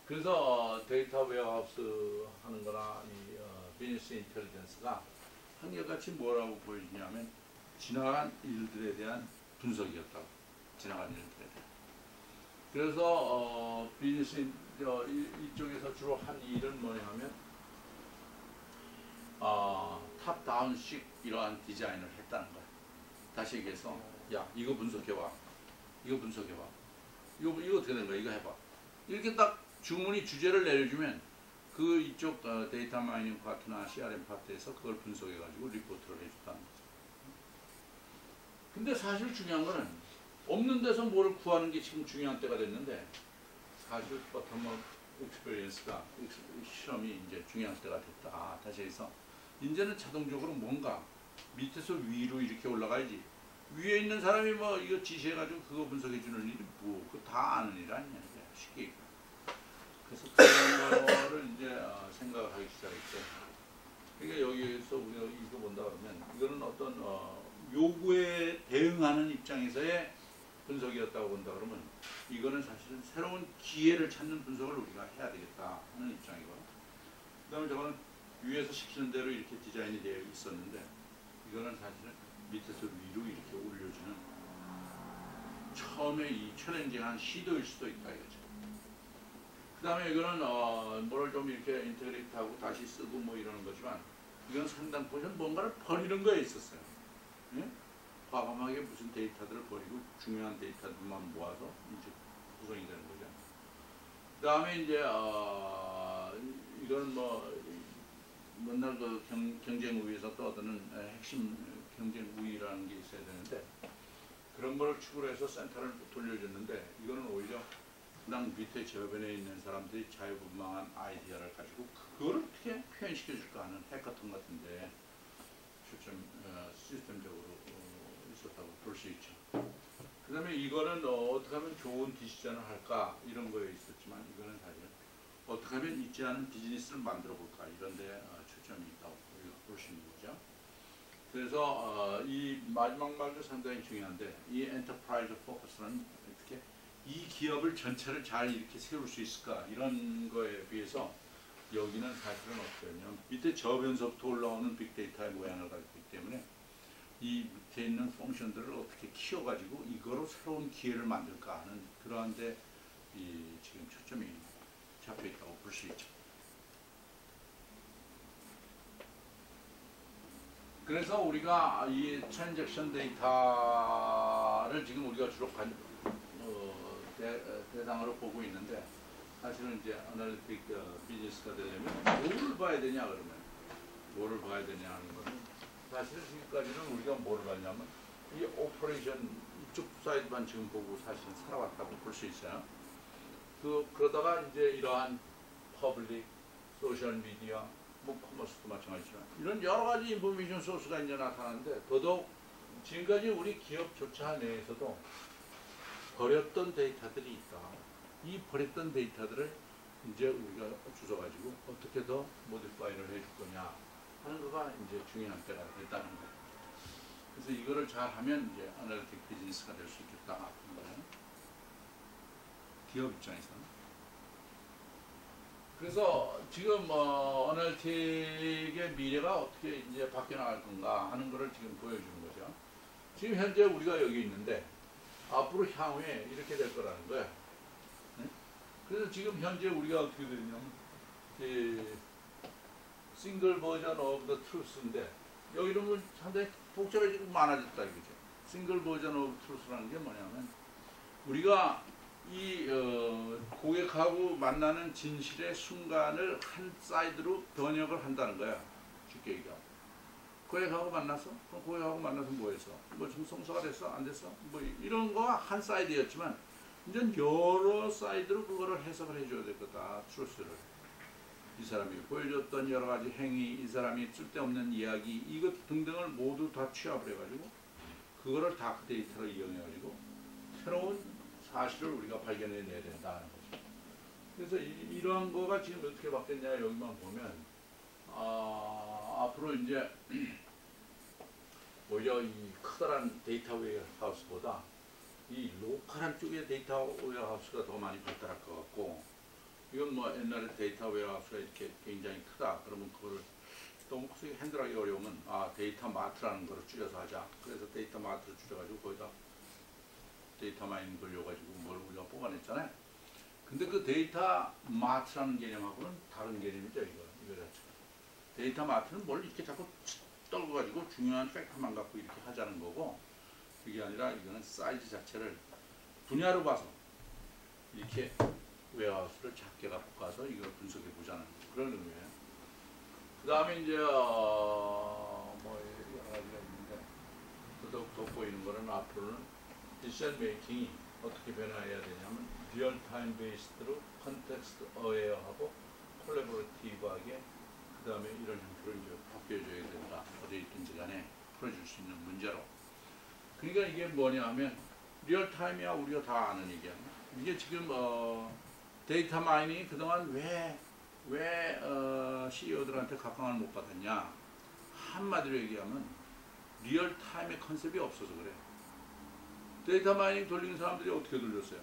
그래서 데이터 웨어하우스 하는 거나 이 비즈니스 인텔리전스가 한결같이 뭐라고 보여지냐면 지나간 일들에 대한 분석이었다고. 지나간 일들에 대한. 그래서 비즈니스 이쪽에서 주로 한 일은 뭐냐 하면 탑다운식 이러한 디자인을 했다는 거야. 다시 얘기해서 야 이거 분석해봐. 이거 분석해봐. 이거 어떻게 된 거야. 이거 해봐. 이렇게 딱 주문이 주제를 내려주면 그 이쪽 데이터 마이닝 파트나 CRM 파트에서 그걸 분석해가지고 리포트를 해줬다는 거죠. 근데 사실 중요한 거는 없는 데서 뭘 구하는 게 지금 중요한 때가 됐는데 사실 버텀업 익스피리언스가 실험이 이제 중요한 때가 됐다. 다시 해서 이제는 자동적으로 뭔가 밑에서 위로 이렇게 올라가야지. 위에 있는 사람이 뭐 이거 지시해가지고 그거 분석해주는 일이 뭐 그거 다 아는 일 아니냐. 쉽게 얘기해. 그래서 그런 거를 이제 생각을 하기 시작했죠. 그러니까 여기에서 우리가 이거 본다 그러면 이거는 어떤 요구에 대응하는 입장에서의 분석이었다고 본다 그러면 이거는 사실은 새로운 기회를 찾는 분석을 우리가 해야 되겠다 하는 입장이고 그 다음에 저거는 위에서 시키는 대로 이렇게 디자인이 되어 있었는데 이거는 사실은 밑에서 위로 이렇게 올려주는 처음에 이 챌린징한 시도일 수도 있다 이거죠. 그 다음에 이거는 뭐를 좀 이렇게 인테그레이트하고 다시 쓰고 뭐 이러는 거지만 이건 상당 포션 뭔가를 버리는 거에 있었어요. 예? 과감하게 무슨 데이터들을 버리고 중요한 데이터들만 모아서 이제 구성이 되는 거죠. 그 다음에 이제 이건 뭐 맨날 그 경쟁 우위에서 떠드는 핵심 경쟁 우위라는 게 있어야 되는데 그런 거를 축으로 해서 센터를 돌려줬는데 이거는 오히려 그냥 밑에 저변에 있는 사람들이 자유분방한 아이디어를 가지고 그걸 어떻게 표현시켜 줄까 하는 해커톤 같은데 좀 시스템적으로 있었다고 볼 수 있죠. 그 다음에 이거는 어떻게 하면 좋은 디시전을 할까 이런 거에 있었지만 이거는 사실 어떻게 하면 있지 않은 비즈니스를 만들어 볼까 이런 데 초점이 있다고 볼 수 있는 거죠. 그래서 이 마지막 말도 상당히 중요한데 이 엔터프라이즈 포커스는 어떻게 이 기업을 전체를 잘 이렇게 세울 수 있을까 이런 거에 비해서 여기는 사실은 어떠냐면 밑에 저변서부터 올라오는 빅데이터의 모양을 가지고 있기 때문에 이 밑에 있는 펑션들을 어떻게 키워가지고 이거로 새로운 기회를 만들까 하는 그러한 데 지금 초점이 잡혀 있다고 볼 수 있죠. 그래서 우리가 이 트랜잭션 데이터를 지금 우리가 주로 대상으로 보고 있는데 사실은 이제 어널리틱 비즈니스가 되려면 뭐를 봐야 되냐 그러면 뭐를 봐야 되냐 하는 거는 사실 지금까지는 우리가 뭐를 봤냐면 이 오퍼레이션 이쪽 사이드만 지금 보고 사실은 살아왔다고 볼 수 있어요. 그러다가 이제 이러한 퍼블릭, 소셜 미디어, 뭐 커머스도 마찬가지지만 이런 여러 가지 인포메이션 소스가 이제 나타나는데 더더욱 지금까지 우리 기업조차 내에서도 버렸던 데이터들이 있다. 이 버렸던 데이터들을 이제 우리가 주워가지고 어떻게 더 모디파이를 해줄 거냐 하는 거가 이제 중요한 때가 됐다는 거예요. 그래서 이거를 잘 하면 이제 어널리틱 비즈니스가 될 수 있겠다 하는 거예요. 기업 입장에서는. 그래서 지금 어널리틱의 미래가 어떻게 이제 바뀌어 나갈 건가 하는 거를 지금 보여주는 거죠. 지금 현재 우리가 여기 있는데 앞으로 향후에 이렇게 될 거라는 거예요. 네? 그래서 지금 현재 우리가 어떻게 되냐면 싱글 버전 오브 더 트루스인데 여기는 뭐 상당히 복잡해지고 많아졌다 이거죠. 싱글 버전 오브 트루스라는 게 뭐냐면 우리가 이 고객하고 만나는 진실의 순간을 한 사이드로 번역을 한다는 거야. 쉽게 얘기하면. 고객하고 만났어? 그럼 고객하고 만나서 뭐 했어? 뭐 성사가 됐어? 안 됐어? 뭐 이런 거가 한 사이드였지만 이제 여러 사이드로 그거를 해석을 해줘야 될 거다. 트루스를. 이 사람이 보여줬던 여러 가지 행위, 이 사람이 쓸데없는 이야기, 이것 등등을 모두 다 취합을 해가지고 그거를 다크 데이터로 이용해가지고 새로운 사실을 우리가 발견해내야 된다는 거죠. 그래서 이러한 거가 지금 어떻게 바뀌었냐 여기만 보면 앞으로 이제 오히려 이 커다란 데이터 웨어하우스보다 이 로컬한 쪽의 데이터 웨어하우스가 더 많이 발달할 것 같고 이건 뭐 옛날에 데이터 웨어하우스가 이렇게 굉장히 크다 그러면 그거를 너무 크게 핸들하기 어려우면 데이터 마트라는 거를 줄여서 하자. 그래서 데이터 마트를 줄여가지고 거기다 데이터 마이닝 돌려가지고 뭘 우리가 뽑아냈잖아요. 근데 그 데이터 마트라는 개념하고는 다른 개념이죠. 이거 자체가. 데이터 마트는 뭘 이렇게 자꾸 떨궈가지고 중요한 팩트만 갖고 이렇게 하자는 거고 그게 아니라 이거는 사이즈 자체를 분야로 봐서 이렇게 웨어하우스를 작게 갖고 가서 이걸 분석해 보자는 그런 의미예요. 그 다음에 이제 뭐 여러 가지가 있는데 더더욱 돋보이는 거는 앞으로는 디시전 메이킹이 어떻게 변화해야 되냐면 리얼타임 베이스드로 컨텍스트 어웨어하고 콜래보레이티브하게 그 다음에 이런 형태로 이제 바뀌어줘야 된다. 어디 있든지 간에 풀어줄 수 있는 문제로. 그러니까 이게 뭐냐 하면 리얼타임이야 우리가 다 아는 얘기야. 이게 지금 데이터 마이닝이 그동안 왜 CEO들한테 각광을 못 받았냐. 한마디로 얘기하면 리얼타임의 컨셉이 없어서 그래. 데이터 마이닝 돌리는 사람들이 어떻게 돌렸어요?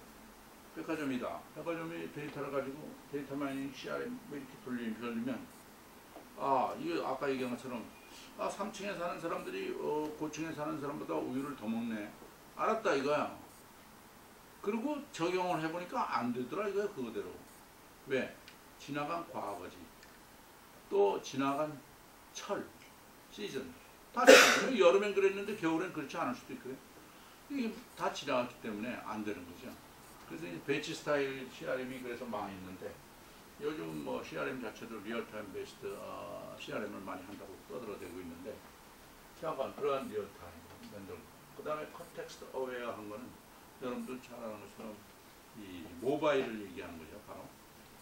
백화점이다. 백화점이 데이터를 가지고 데이터 마이닝 CRM 뭐 이렇게 돌리면 이거 아까 얘기한 것처럼 3층에 사는 사람들이 고층에 사는 사람보다 우유를 더 먹네. 알았다 이거야. 그리고 적용을 해보니까 안 되더라 이거야 그거대로. 왜? 지나간 과거지. 또 지나간 철, 시즌. 다 지나가요. 여름엔 그랬는데 겨울엔 그렇지 않을 수도 있고요. 이게 다 지나갔기 때문에 안 되는 거죠. 그래서 이제 배치 스타일 CRM이 그래서 망했는데 요즘 뭐 CRM 자체도 리얼타임 베이스드 CRM을 많이 한다고 떠들어대고 있는데 약간 그러한 리얼타임 만들고 그 다음에 컨텍스트 어웨어한 거는 여러분들 잘 아는 것처럼 이 모바일을 얘기하는 거죠. 바로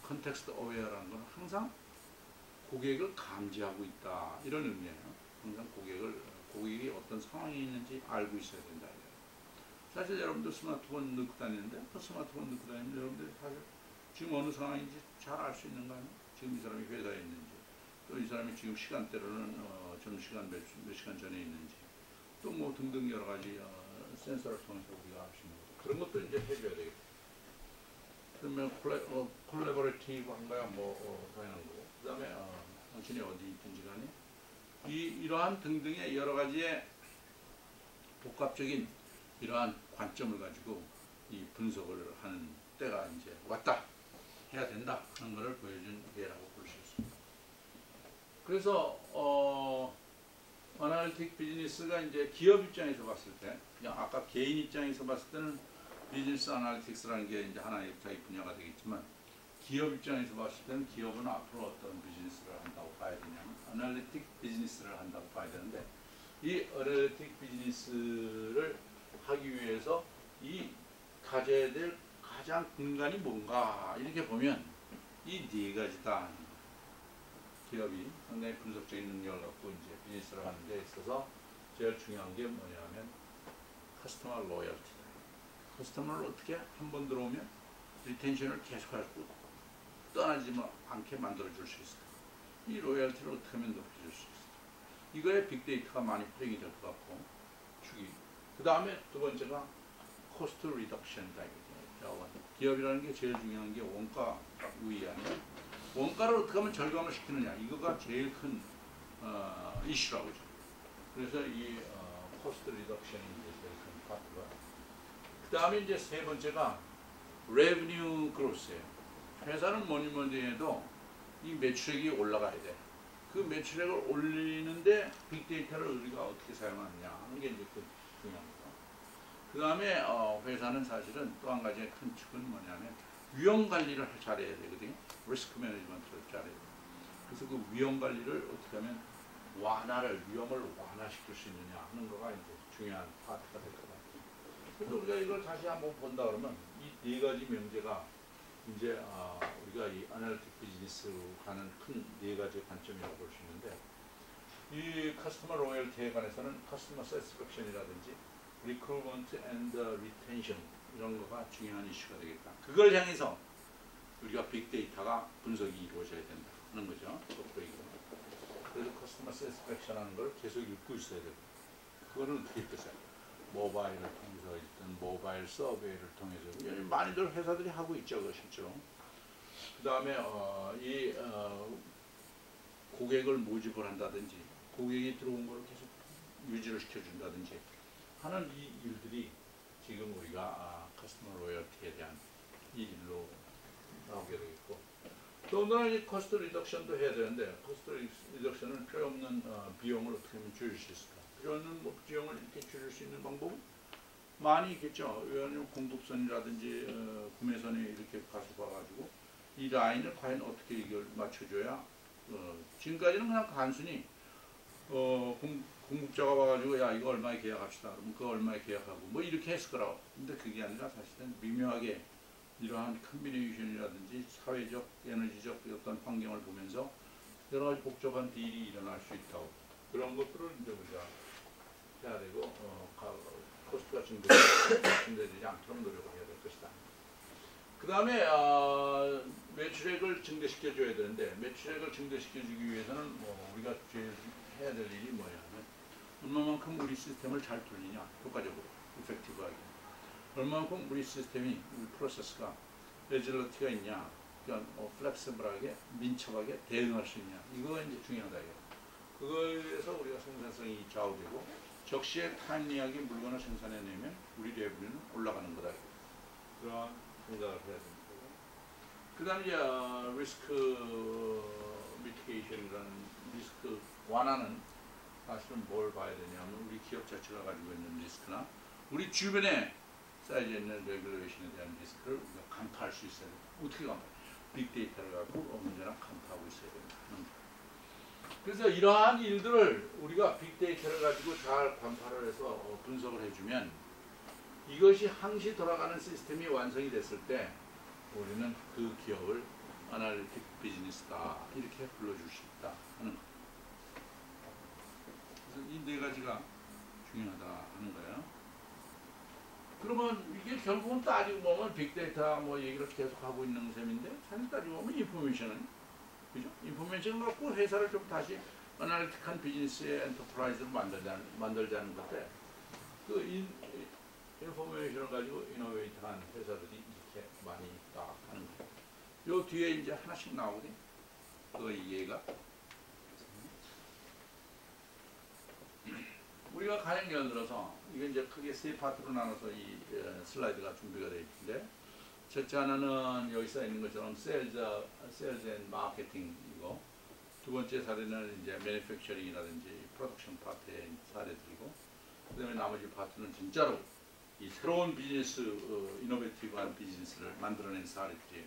컨텍스트 어웨어라는 건 항상 고객을 감지하고 있다 이런 의미예요. 항상 고객이 어떤 상황에 있는지 알고 있어야 된다. 사실 여러분들 스마트폰 넣고 다니는데 그 스마트폰 넣고 다니면 여러분들이 사실 지금 어느 상황인지 잘 알 수 있는 거 아니에요? 지금 이 사람이 회사에 있는지 또 이 사람이 지금 시간대로는 점심시간 몇 시간 전에 있는지 또 뭐 등등 여러 가지 센서를 통해서 우리가 알 수 있는 거 그런 것도 이제 해줘야 되겠다. 그러면 콜래버레이티브한 거야 뭐 당연한 거고 그 다음에 당신이 어디 있든지 간에 이러한 등등의 여러 가지의 복합적인 이러한 관점을 가지고 이 분석을 하는 때가 이제 왔다 해야 된다 하는 것을 보여준 예라고 볼 수 있습니다. 그래서 어널리틱 비즈니스가 이제 기업 입장에서 봤을 때 그냥 아까 개인 입장에서 봤을 때는 비즈니스 아날리틱스라는 게 이제 하나의 자기 분야가 되겠지만 기업 입장에서 봤을 때는 기업은 앞으로 어떤 비즈니스를 한다고 봐야 되냐면 어널리틱 비즈니스를 한다고 봐야 되는데 이 어널리틱 비즈니스를 하기 위해서 이 가져야 될 가장 근간이 뭔가 이렇게 보면 이 네 가지다. 기업이 상당히 분석적인 능력을 갖고 이제 비즈니스를 하는 데 있어서 제일 중요한 게 뭐냐면 커스터머 로열티다. 커스터머를 어떻게 한 번 들어오면 리텐션을 계속하고 떠나지 않게 만들어 줄 수 있을까. 이 로열티를 어떻게 하면 높여줄 수 있을까. 이거에 빅데이터가 많이 활용이 될 것 같고 축이. 그 다음에 두 번째가 코스트 리덕션이다. 기업이라는 게 제일 중요한 게 원가 우위 아니야. 원가를 어떻게 하면 절감을 시키느냐. 이거가 제일 큰 이슈라고 하죠. 그래서 이 코스트 리덕션이 이제 제일 큰 파트가. 그 다음에 이제 세 번째가 레브뉴 그로스예요. 회사는 뭐니 해도 이 매출액이 올라가야 돼. 그 매출액을 올리는데 빅데이터를 우리가 어떻게 사용하느냐 하는 게 이제 그 중요합니다. 그 다음에 회사는 사실은 또 한 가지의 큰 축은 뭐냐면 위험 관리를 잘해야 되거든요. 리스크 매니지먼트를 잘해야 돼요. 그래서 그 위험 관리를 어떻게 하면 위험을 완화시킬 수 있느냐 하는 거가 이제 중요한 파트가 될 것 같아요. 그래서 우리가 이걸 다시 한번 본다 그러면 이 네 가지 명제가 이제 우리가 이 아날리틱 비즈니스로 가는 큰 네 가지 관점이라고 볼 수 있는데, 이 커스터머 로열티에 관해서는 커스터머 세티스팩션이라든지 리크루먼트 앤드 리텐션 이런 거가 중요한 이슈가 되겠다. 그걸 향해서 우리가 빅데이터가 분석이 이루어져야 된다 하는 거죠. 그래서 커스터머 세티스팩션 하는 걸 계속 읽고 있어야 돼요. 그거는 어떻게 읽겠어요? 모바일을 통해서 일단 모바일 서베이를 통해서 많이들 회사들이 하고 있죠, 그 실제로. 그 다음에 고객을 모집을 한다든지 고객이 들어온 걸 계속 유지를 시켜준다든지 하는 이 일들이 지금 우리가 커스터머 로열티에 대한 이 일로 나오게 되겠고, 더군다나 이 코스트 리덕션도 해야 되는데 코스트 리덕션은 필요 없는 비용을 어떻게 하면 줄일 수 있을까? 필요 없는 비용을 이렇게 줄일 수 있는 방법은 많이 있겠죠. 왜냐하면 공급선이라든지 구매선이 이렇게 가서 봐가지고 이 라인을 과연 어떻게 이걸 맞춰줘야 지금까지는 그냥 단순히 공급자가 와가지고 야 이거 얼마에 계약합시다. 그러면 그거 얼마에 계약하고 뭐 이렇게 했을 거라고. 근데 그게 아니라 사실은 미묘하게 이러한 컨비네이션이라든지 사회적, 에너지적 어떤 환경을 보면서 여러 가지 복잡한 딜이 일어날 수 있다고. 그런 것들을 이제 우리가 해야 되고 코스트가 증대되지 않도록 노력을 해야 될 것이다. 그 다음에 매출액을 증대시켜줘야 되는데 매출액을 증대시켜주기 위해서는 우리가 제일 해야 될 일이 뭐냐면 얼마만큼 우리 시스템을 잘 돌리냐 효과적으로 이펙티브하게 얼마만큼 우리 시스템이 우리 프로세스가 에질러티가 있냐 그러니까 플렉시블하게 민첩하게 대응할 수 있냐 이거가 이제 중요하다 이거. 그거에서 우리가 생산성이 좌우되고 적시에 타임리하게 물건을 생산해내면 우리 레벨은 올라가는 거다. 그런 생각을 해야 됩니다. 그 다음에 이제 리스크 미티게이션이라는 리스크 완화는 사실은 뭘 봐야 되냐면 우리 기업 자체가 가지고 있는 리스크나 우리 주변에 쌓여져 있는 레귤레이션에 대한 리스크를 우리가 간파할 수 있어야 됩니다. 어떻게 간파해? 빅데이터를 갖고 언제나 간파하고 있어야 됩니다. 그래서 이러한 일들을 우리가 빅데이터를 가지고 잘 관파를 해서 분석을 해주면 이것이 항시 돌아가는 시스템이 완성이 됐을 때 우리는 그 기업을 아날리틱 비즈니스다 이렇게 불러줄 수 있다 하는 거. 그래서 이 네 가지가 중요하다 하는 거예요. 그러면 이게 결국은 따지고 보면 빅데이터 뭐 얘기를 계속 하고 있는 셈인데 사실 따지고 보면 인포메이션은 그죠? 인포메이션 갖고 회사를 좀 다시 아날리틱한 비즈니스의 엔터프라이즈로 만들자는 건데 그 인포메이션을 가지고 이노베이트한 회사들이 이렇게 많이 있다 하는 거예요. 요 뒤에 이제 하나씩 나오거든요. 그 이해가 우리가 가령 예를 들어서 이게 이제 크게 세 파트로 나눠서 이 슬라이드가 준비가 되어 있는데 첫째 하나는 여기 써 있는 것처럼 세일즈 앤 마케팅이고 두 번째 사례는 이제 매니팩처링이라든지 프로덕션 파트의 사례들이고 그 다음에 나머지 파트는 진짜로 이 새로운 비즈니스 이노베이티브한 비즈니스를 만들어낸 사례들이에요.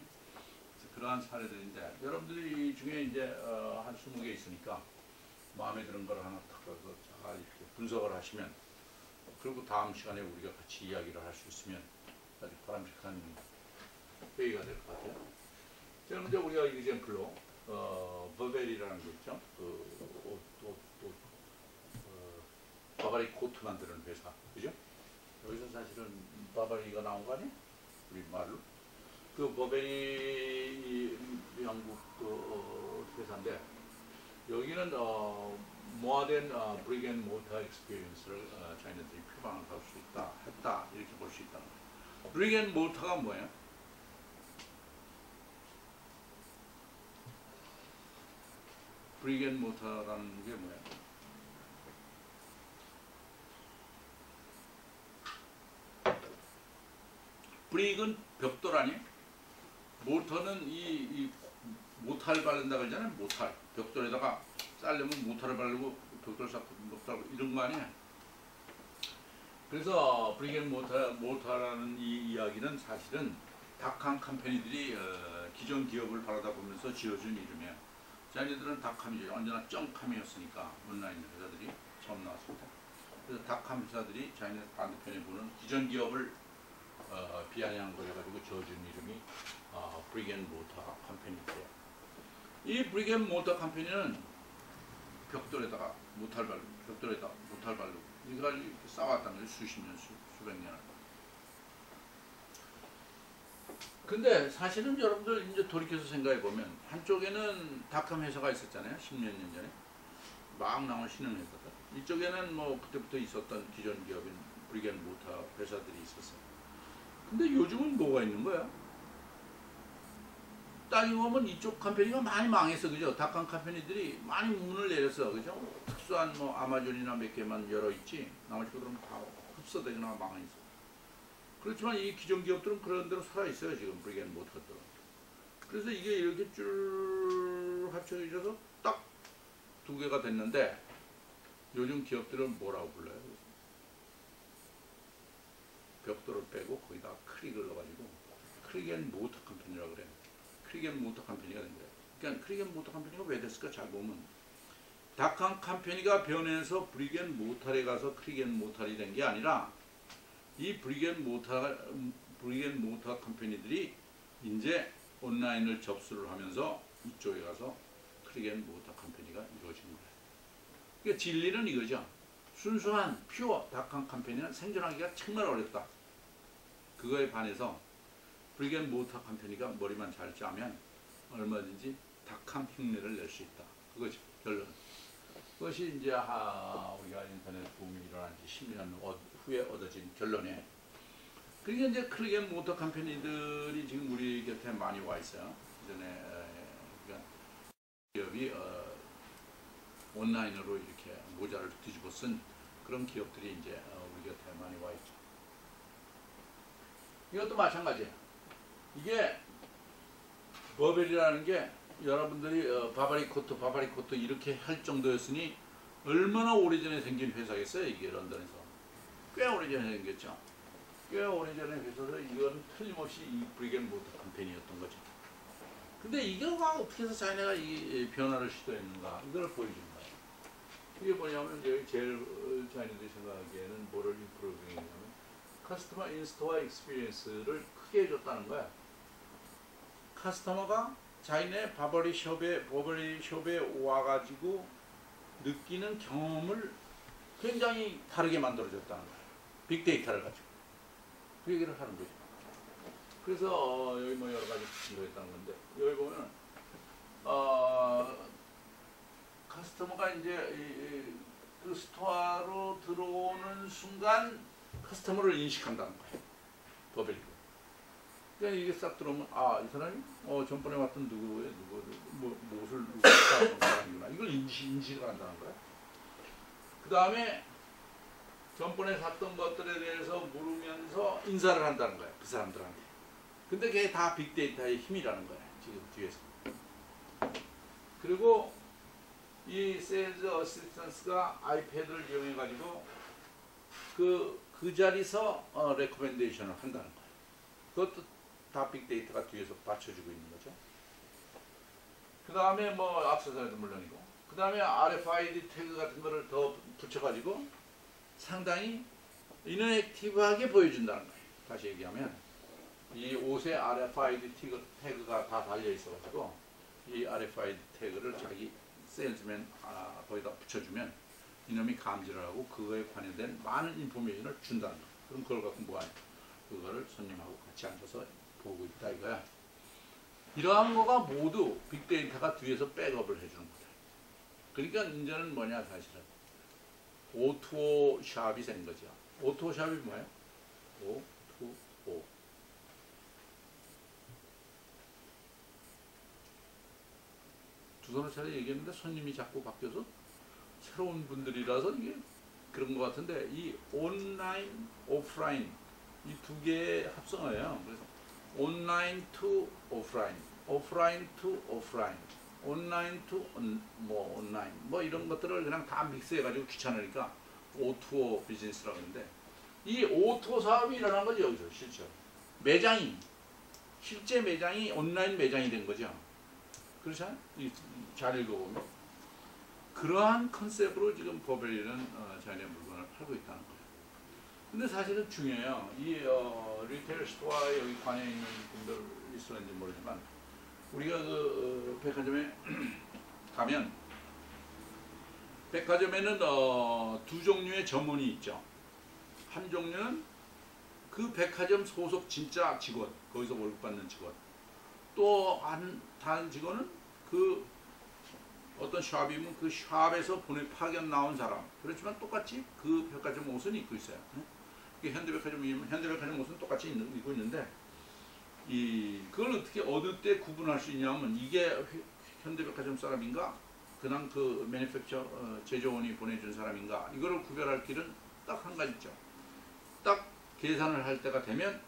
그래서 그러한 사례들인데 여러분들이 이 중에 이제 한 20개 있으니까 마음에 드는 걸 하나 탁 잘 이렇게 분석을 하시면 그리고 다음 시간에 우리가 같이 이야기를 할 수 있으면 아주 바람직한 회의가 될 것 같아요. 자, 먼저 우리가 이그젬플로 버벨이라는 거 있죠. 바바리 코트 만드는 회사, 그죠? 여기서 사실은 바바리가 나온 거 아니에요? 우리 말로. 그 버벨이 영국 회사인데 여기는 모아된 브릭 앤 모터 익스피리언스를 자기네들이 표방을 할 수 있다, 했다 이렇게 볼 수 있다는 거예요. 브릭 앤 모터가 뭐예요? 브릭 앤 모터라는 게 뭐예요? 브릭은 벽돌 아니에요? 모터는 이 모탈 바른다 그러잖아요. 모탈 벽돌에다가 싸려면 모터를 바르고 벽돌 쌓고 먹다고 이런 거 아니야. 그래서 브릭앤모터라는 이 이야기는 사실은 닷컴 컴퍼니들이 기존 기업을 바라다 보면서 지어준 이름이에요. 자기네들은 닷컴이죠. 언제나 점컴이었으니까 온라인 회사들이 처음 나왔을 때. 그래서 닷컴 회사들이 자기네 반대편에 보는 기존 기업을 비아냥거 해가지고 지어준 이름이 브릭앤모터 컴퍼니인데요. 이 브릭앤모터 컴퍼니는 벽돌에다가 모탈 바르고 이거 가지고 이렇게 쌓아왔다는 거예요. 수십 년, 수백 년을. 근데 사실은 여러분들 이제 돌이켜서 생각해 보면 한쪽에는 닷컴 회사가 있었잖아요. 10몇 년 전에 막 나온 신흥 회사들. 이쪽에는 뭐 그때부터 있었던 기존 기업인 브릭앤모터 회사들이 있었어요. 근데 요즘은 뭐가 있는 거야? 따지고 보면 이쪽 컴퍼니가 많이 망했어, 그죠? 닷컴 컴퍼니들이 많이 문을 내렸어, 그죠? 특수한 뭐 아마존이나 몇 개만 열어 있지, 나머지 것들은 다 흡사되거나 망했어. 그렇지만 이 기존 기업들은 그런 대로 살아 있어요, 지금 브릭앤모터들은. 그래서 이게 이렇게 쭉 합쳐져서 딱 두 개가 됐는데 요즘 기업들은 뭐라고 불러요? 벽돌을 빼고 거기다 크릭을 넣어가지고 크릭앤모터 컴퍼니라고 그래요. 크릭앤모터 컴퍼니가 된 거예요. 그러니까 크릭앤모터 컴퍼니가 왜 됐을까? 잘 보면 닷컴 컴퍼니가 변해서 브릭앤모터에 가서 크릭앤모터이 된 게 아니라 이 브릭앤모터 컴퍼니들이 이제 온라인을 접수를 하면서 이쪽에 가서 크릭앤모터 컴퍼니가 이루어진 거예요. 그러니까 진리는 이거죠. 순수한 퓨어 닷컴 컴퍼니는 생존하기가 정말 어렵다. 그거에 반해서 브릭앤모터 컴퍼니가 머리만 잘 짜면 얼마든지 닷컴 흉내를 낼 수 있다. 그거죠. 결론은. 그것이 이제 우리가 인터넷 붐이 일어난 지 10년 후에 얻어진 결론이에요. 그러니까 이제 크릭앤모터 컴퍼니들이 지금 우리 곁에 많이 와 있어요. 이전에 그러니까 기업이 온라인으로 이렇게 모자를 뒤집어 쓴 그런 기업들이 이제 우리 곁에 많이 와 있죠. 이것도 마찬가지예요. 이게 버벨이라는 게 여러분들이 바바리코트 이렇게 할 정도였으니 얼마나 오래전에 생긴 회사겠어요. 이게 런던에서 꽤 오래전에 생겼죠. 꽤 오래전에 회사에서 이건 틀림없이 이 브릭앤모터 컴퍼니였던 거죠. 근데 이거가 어떻게 해서 자기네가 이 변화를 시도했는가 이걸 보여주는 거예요. 이게 뭐냐면 여기 제일 자기네들이 생각하기에는 뭐를 임프로빙했냐면 커스터머 인스토어 익스피리언스를 크게 해줬다는 거야. 커스터머가 자기네 바버리숍에 와가지고 느끼는 경험을 굉장히 다르게 만들어줬다는 거야. 빅데이터를 가지고. 그 얘기를 하는 거죠. 그래서 여기 뭐 여러 가지 증거했다는 건데 여기 보면 커스터머가 이제 그 스토어로 들어오는 순간 커스터머를 인식한다는 거예요. 버벨이. 그러니까 이게 싹 들어오면 이 사람이 전번에 왔던 누구의 무엇을 누가 샀던 사람이구나. 이걸 인식을 한다는 거야. 그 다음에 전번에 샀던 것들에 대해서 물으면서 인사를 한다는 거야. 그 사람들한테. 근데 그게 다 빅데이터의 힘이라는 거야. 지금 뒤에서. 그리고 이 세일즈 어시스턴스가 아이패드를 이용해 가지고 그 자리에서 레코멘데이션을 한다는 거야. 그것도 다 빅데이터가 뒤에서 받쳐주고 있는 거죠. 그 다음에 뭐 악세사리도 물론이고, 그 다음에 RFID 태그 같은 거를 더 붙여가지고 상당히 인터랙티브하게 보여준다는 거예요. 다시 얘기하면 이 옷에 RFID 태그가 다 달려 있어가지고 이 RFID 태그를 자기 세일즈맨 거기다 붙여주면 이놈이 감지를 하고 그거에 관련된 많은 인포메이션을 준다는 거예요. 그럼 그걸 갖고 뭐하냐? 그거를 손님하고 같이 앉아서 보고 있다 이거야. 이러한 거가 모두 빅데이터가 뒤에서 백업을 해주는 거다. 그러니까 이제는 뭐냐 사실은 O2O 샵이 생 거죠. O2O 샵이 뭐예요? O2O. 두 서너 차례 얘기했는데 손님이 자꾸 바뀌어서 새로운 분들이라서 이게 그런 것 같은데 이 온라인, 오프라인 이 두 개의 합성어예요. 그래서 온라인 투 오프라인, 오프라인 투 오프라인 온라인 투 뭐 온라인 뭐 이런 것들을 그냥 다 믹스해가지고 귀찮으니까 O2O 비즈니스라고 하는데 이 O2O 사업이 일어난 거죠 여기서 실제로. 매장이 실제 매장이 온라인 매장이 된 거죠. 그렇잖아요. 잘 읽어보면 그러한 컨셉으로 지금 버벨리는 자기네 물건을 팔고 있다는 거예요. 근데 사실은 중요해요. 이 리테일 스토어에 여기 관여 있는 분들 있었는지 모르지만 우리가 그 백화점에 가면 백화점에는 두 종류의 점원이 있죠. 한 종류는 그 백화점 소속 진짜 직원, 거기서 월급 받는 직원. 또 다른 직원은 그 어떤 샵이면 그 샵에서 파견 나온 사람. 그렇지만 똑같이 그 백화점 옷은 입고 있어요. 현대백화점이면 현대백화점 옷은 똑같이 입고 있는데 그걸 어떻게 어느 때 구분할 수 있냐면 이게 현대백화점 사람인가 그냥 그 매니팩처 제조원이 보내준 사람인가 이거를 구별할 길은 딱 한 가지 있죠. 딱 계산을 할 때가 되면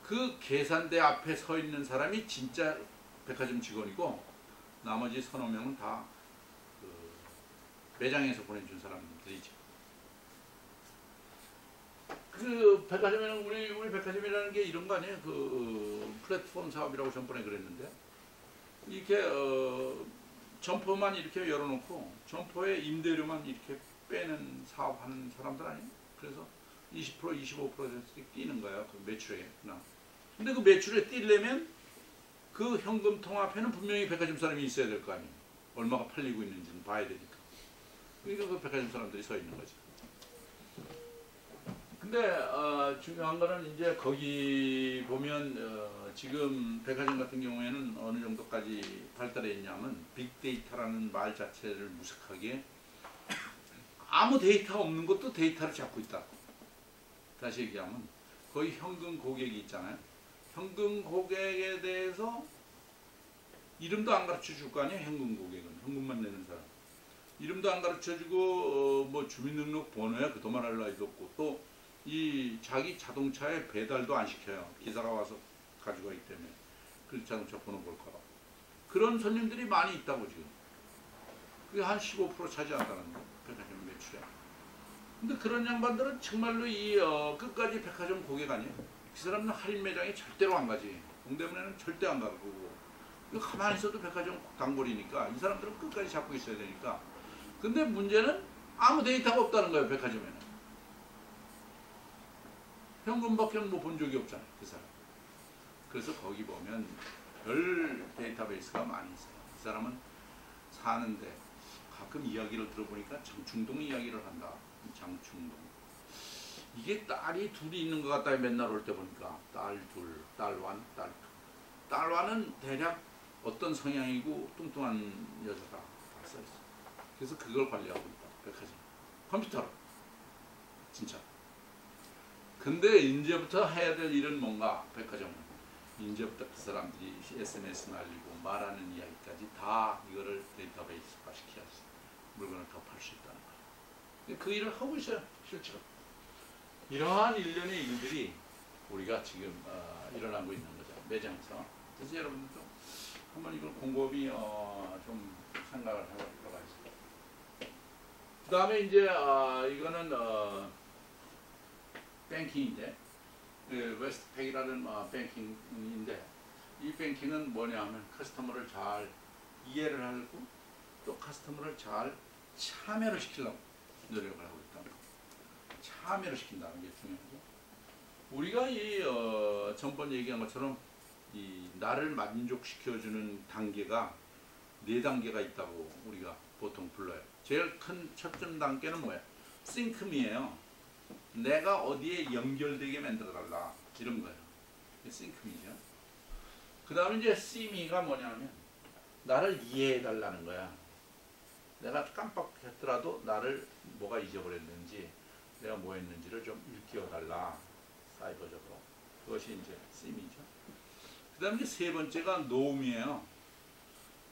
그 계산대 앞에 서 있는 사람이 진짜 백화점 직원이고 나머지 서너 명은 다 그 매장에서 보내준 사람들이죠. 그 백화점에는 우리 백화점이라는 게 이런 거 아니에요? 그 플랫폼 사업이라고 전번에 그랬는데 이렇게 점포만 이렇게 열어놓고 점포에 임대료만 이렇게 빼는 사업하는 사람들 아니에요? 그래서 20% 25%씩 뛰는 거예요. 그 매출에. 근데 그 매출에 뛰려면 그 현금통 앞에는 분명히 백화점 사람이 있어야 될 거 아니에요. 얼마가 팔리고 있는지는 봐야 되니까. 그러니까 그 백화점 사람들이 서 있는 거죠. 근데 중요한 거는 이제 거기 보면 지금 백화점 같은 경우에는 어느 정도까지 발달해 있냐면 빅데이터라는 말 자체를 무색하게 아무 데이터가 없는 것도 데이터를 잡고 있다. 다시 얘기하면 거의 현금 고객이 있잖아요. 현금 고객에 대해서 이름도 안 가르쳐 줄 거 아니에요. 현금 고객은 현금만 내는 사람. 이름도 안 가르쳐 주고 뭐 주민등록번호야 그도만 할 나이도 없고 또 이 자기 자동차에 배달도 안 시켜요. 기사가 와서 가지고 가기 때문에 그 자동차 번호 볼까 봐. 그런 손님들이 많이 있다고 지금. 그게 한 15% 차지한다는 거예요. 백화점 매출에. 근데 그런 양반들은 정말로 끝까지 백화점 고객 아니에요. 그 사람은 할인 매장에 절대로 안 가지. 동대문에는 절대 안 가고. 가만히 있어도 백화점 단골이니까 이 사람들은 끝까지 잡고 있어야 되니까. 근데 문제는 아무 데이터가 없다는 거예요. 백화점에는. 현금밖에 뭐 본 적이 없잖아요. 그 사람. 그래서 거기 보면 별 데이터베이스가 많이 있어요. 그 사람은 사는데 가끔 이야기를 들어보니까 장충동 이야기를 한다. 장충동. 이게 딸이 둘이 있는 것 같다. 맨날 올 때 보니까 딸 둘, 딸 완, 딸 투. 딸 완은 대략 어떤 성향이고 뚱뚱한 여자다. 다 써있어. 그래서 그걸 관리하고 있다. 백화점. 컴퓨터로. 진짜. 근데 이제부터 해야 될 일은 뭔가 백화점은 이제부터 그 사람들이 SNS 날리고 말하는 이야기까지 다 이거를 데이터베이스화 시켜서 물건을 더 팔 수 있다는 거예요. 그 일을 하고 있어요. 실제로. 이러한 일련의 일들이 우리가 지금 일어나고 있는 거죠. 매장에서. 그래서 여러분들도 한번 이걸 곰곰이 좀 생각을 해볼 필요가 있어요. 그 다음에 이제 이거는 뱅킹인데 웨스트팩이라는 뱅킹인데 이 뱅킹은 뭐냐면 커스터머를 잘 이해를 하고 또 커스터머를 잘 참여를 시키려고 노력을 하고 있다. 참여를 시킨다는 게 중요하죠. 우리가 이 전번 얘기한 것처럼 이 나를 만족시켜주는 단계가 4단계가 있다고 우리가 보통 불러요. 제일 큰 첫 단계는 뭐예요? 싱크미예요. 내가 어디에 연결되게 만들어달라 이런 거예요. 싱크미죠. 그 다음에 이제 씨미가 뭐냐면 나를 이해해달라는 거야. 내가 깜빡했더라도 나를 뭐가 잊어버렸는지 내가 뭐 했는지를 좀 일깨워달라. 사이버적으로. 그것이 이제 씨미죠. 그 다음에 세 번째가 노움이에요.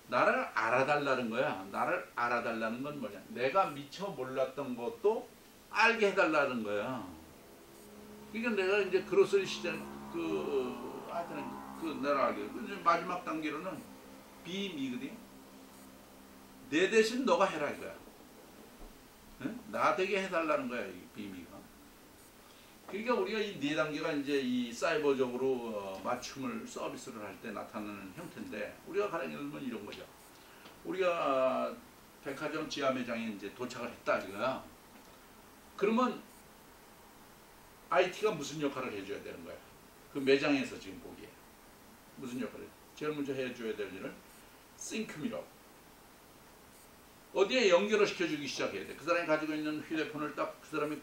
나를 알아달라는 거야. 나를 알아달라는 건 뭐냐. 내가 미처 몰랐던 것도 알게 해달라는 거야. 그러니까 내가 이제 그로서리 시절 하여튼 내가 알게. 마지막 단계로는 비미거든. 내 대신 너가 해라 이거야. 응? 나 되게 해달라는 거야 이 비밀가. 그러니까 우리가 이 네 단계가 이제 이 사이버적으로 맞춤을 서비스를 할 때 나타나는 형태인데 우리가 가령 예를 들면 이런 거죠. 우리가 백화점 지하 매장에 이제 도착을 했다 이거야. 그러면 IT가 무슨 역할을 해줘야 되는 거야? 그 매장에서 지금 보기에 무슨 역할을? 제일 먼저 해줘야 될 일은 싱크미러. 어디에 연결을 시켜주기 시작해야 돼. 그 사람이 가지고 있는 휴대폰을 딱 그 사람이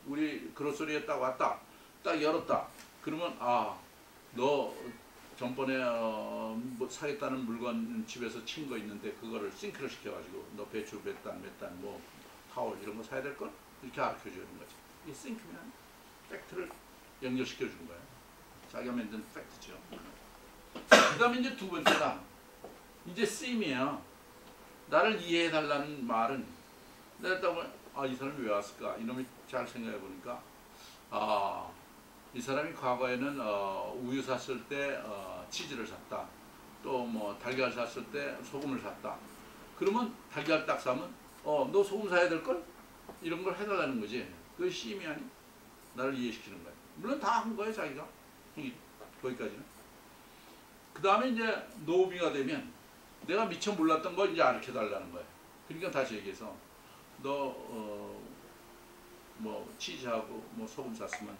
우리 그로서리에 딱 왔다. 딱 열었다. 그러면 너 전번에 뭐 사겠다는 물건 집에서 친 거 있는데 그거를 싱크를 시켜가지고 너 배추 몇 단 뭐 타월 이런 거 사야 될 걸? 이렇게 가르쳐주는 거지. 이 싱크면 팩트를 연결시켜 주는 거예요. 자기가 만든 팩트죠. 그 다음에 이제 두 번째가 이제 쓰임이에요. 나를 이해해달라는 말은 내가 딱 보면 이 사람이 왜 왔을까? 이놈이 잘 생각해 보니까 이 사람이 과거에는 우유 샀을 때 치즈를 샀다. 또 뭐 달걀 샀을 때 소금을 샀다. 그러면 달걀 딱 사면 너 소금 사야 될 걸? 이런 걸 해달라는 거지. 그게 쓰임이 아니? 나를 이해시키는 거야. 물론 다 한 거예요 자기가. 거기까지는. 그 다음에 이제 노비가 되면 내가 미처 몰랐던 걸 이제 알려달라는 거예요. 그러니까 다시 얘기해서 너 뭐 치즈하고 뭐 소금 샀으면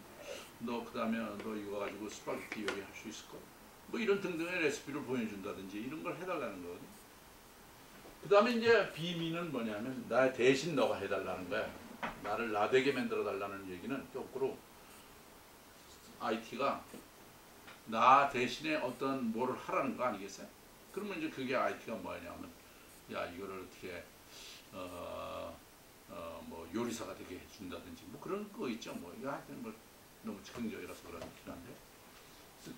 너 그 다음에 너 이거 가지고 스파게티 요리할 수 있을 거? 뭐 이런 등등의 레시피를 보여준다든지 이런 걸 해달라는 거거든. 그 다음에 이제 비밀은 뭐냐면 나 대신 너가 해달라는 거야. 나를 나되게 만들어 달라는 얘기는 거꾸로 IT가 나 대신에 어떤 뭐를 하라는 거 아니겠어요? 그러면 이제 그게 IT가 뭐냐면 야 이거를 어떻게 뭐 요리사가 되게 해준다든지 뭐 그런 거 있죠. 뭐 이거 하여튼 뭐 너무 즉흥적이라서 그렇긴 한데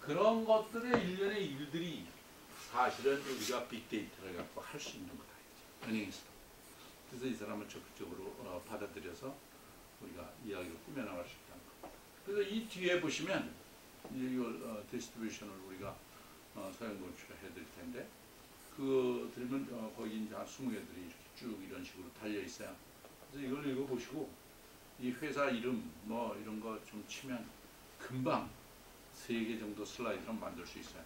그런 것들의 일련의 일들이 사실은 우리가 빅데이터를 갖고 할 수 있는 거다. 은행에서도. 그래서 이 사람을 적극적으로 받아들여서 우리가 이야기를 꾸며나갈 수 있다는 거. 그래서 이 뒤에 보시면 이걸 디스트리뷰션을 우리가 사용 건축을 해드릴 텐데 그 들으면 거기 이제 한 20개들이 이렇게 쭉 이런 식으로 달려 있어요. 그래서 이걸 읽어보시고 이 회사 이름 뭐 이런 거 좀 치면 금방 3개 정도 슬라이드를 만들 수 있어요.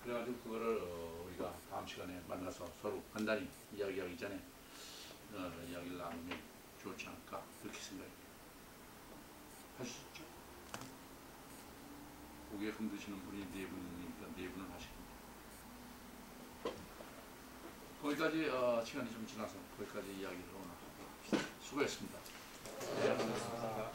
그래가지고 그거를 우리가 다음 시간에 만나서 서로 간단히 이야기하기 전에 이야기를 나누면 좋지 않을까 그렇게 생각해요. 하시죠? 고개 흔드시는 분이 4분이니까 4분을 하시겠네요. 거기까지 시간이 좀 지나서 거기까지 이야기를 오늘 합시다. 수고했습니다. 네, 감사합니다.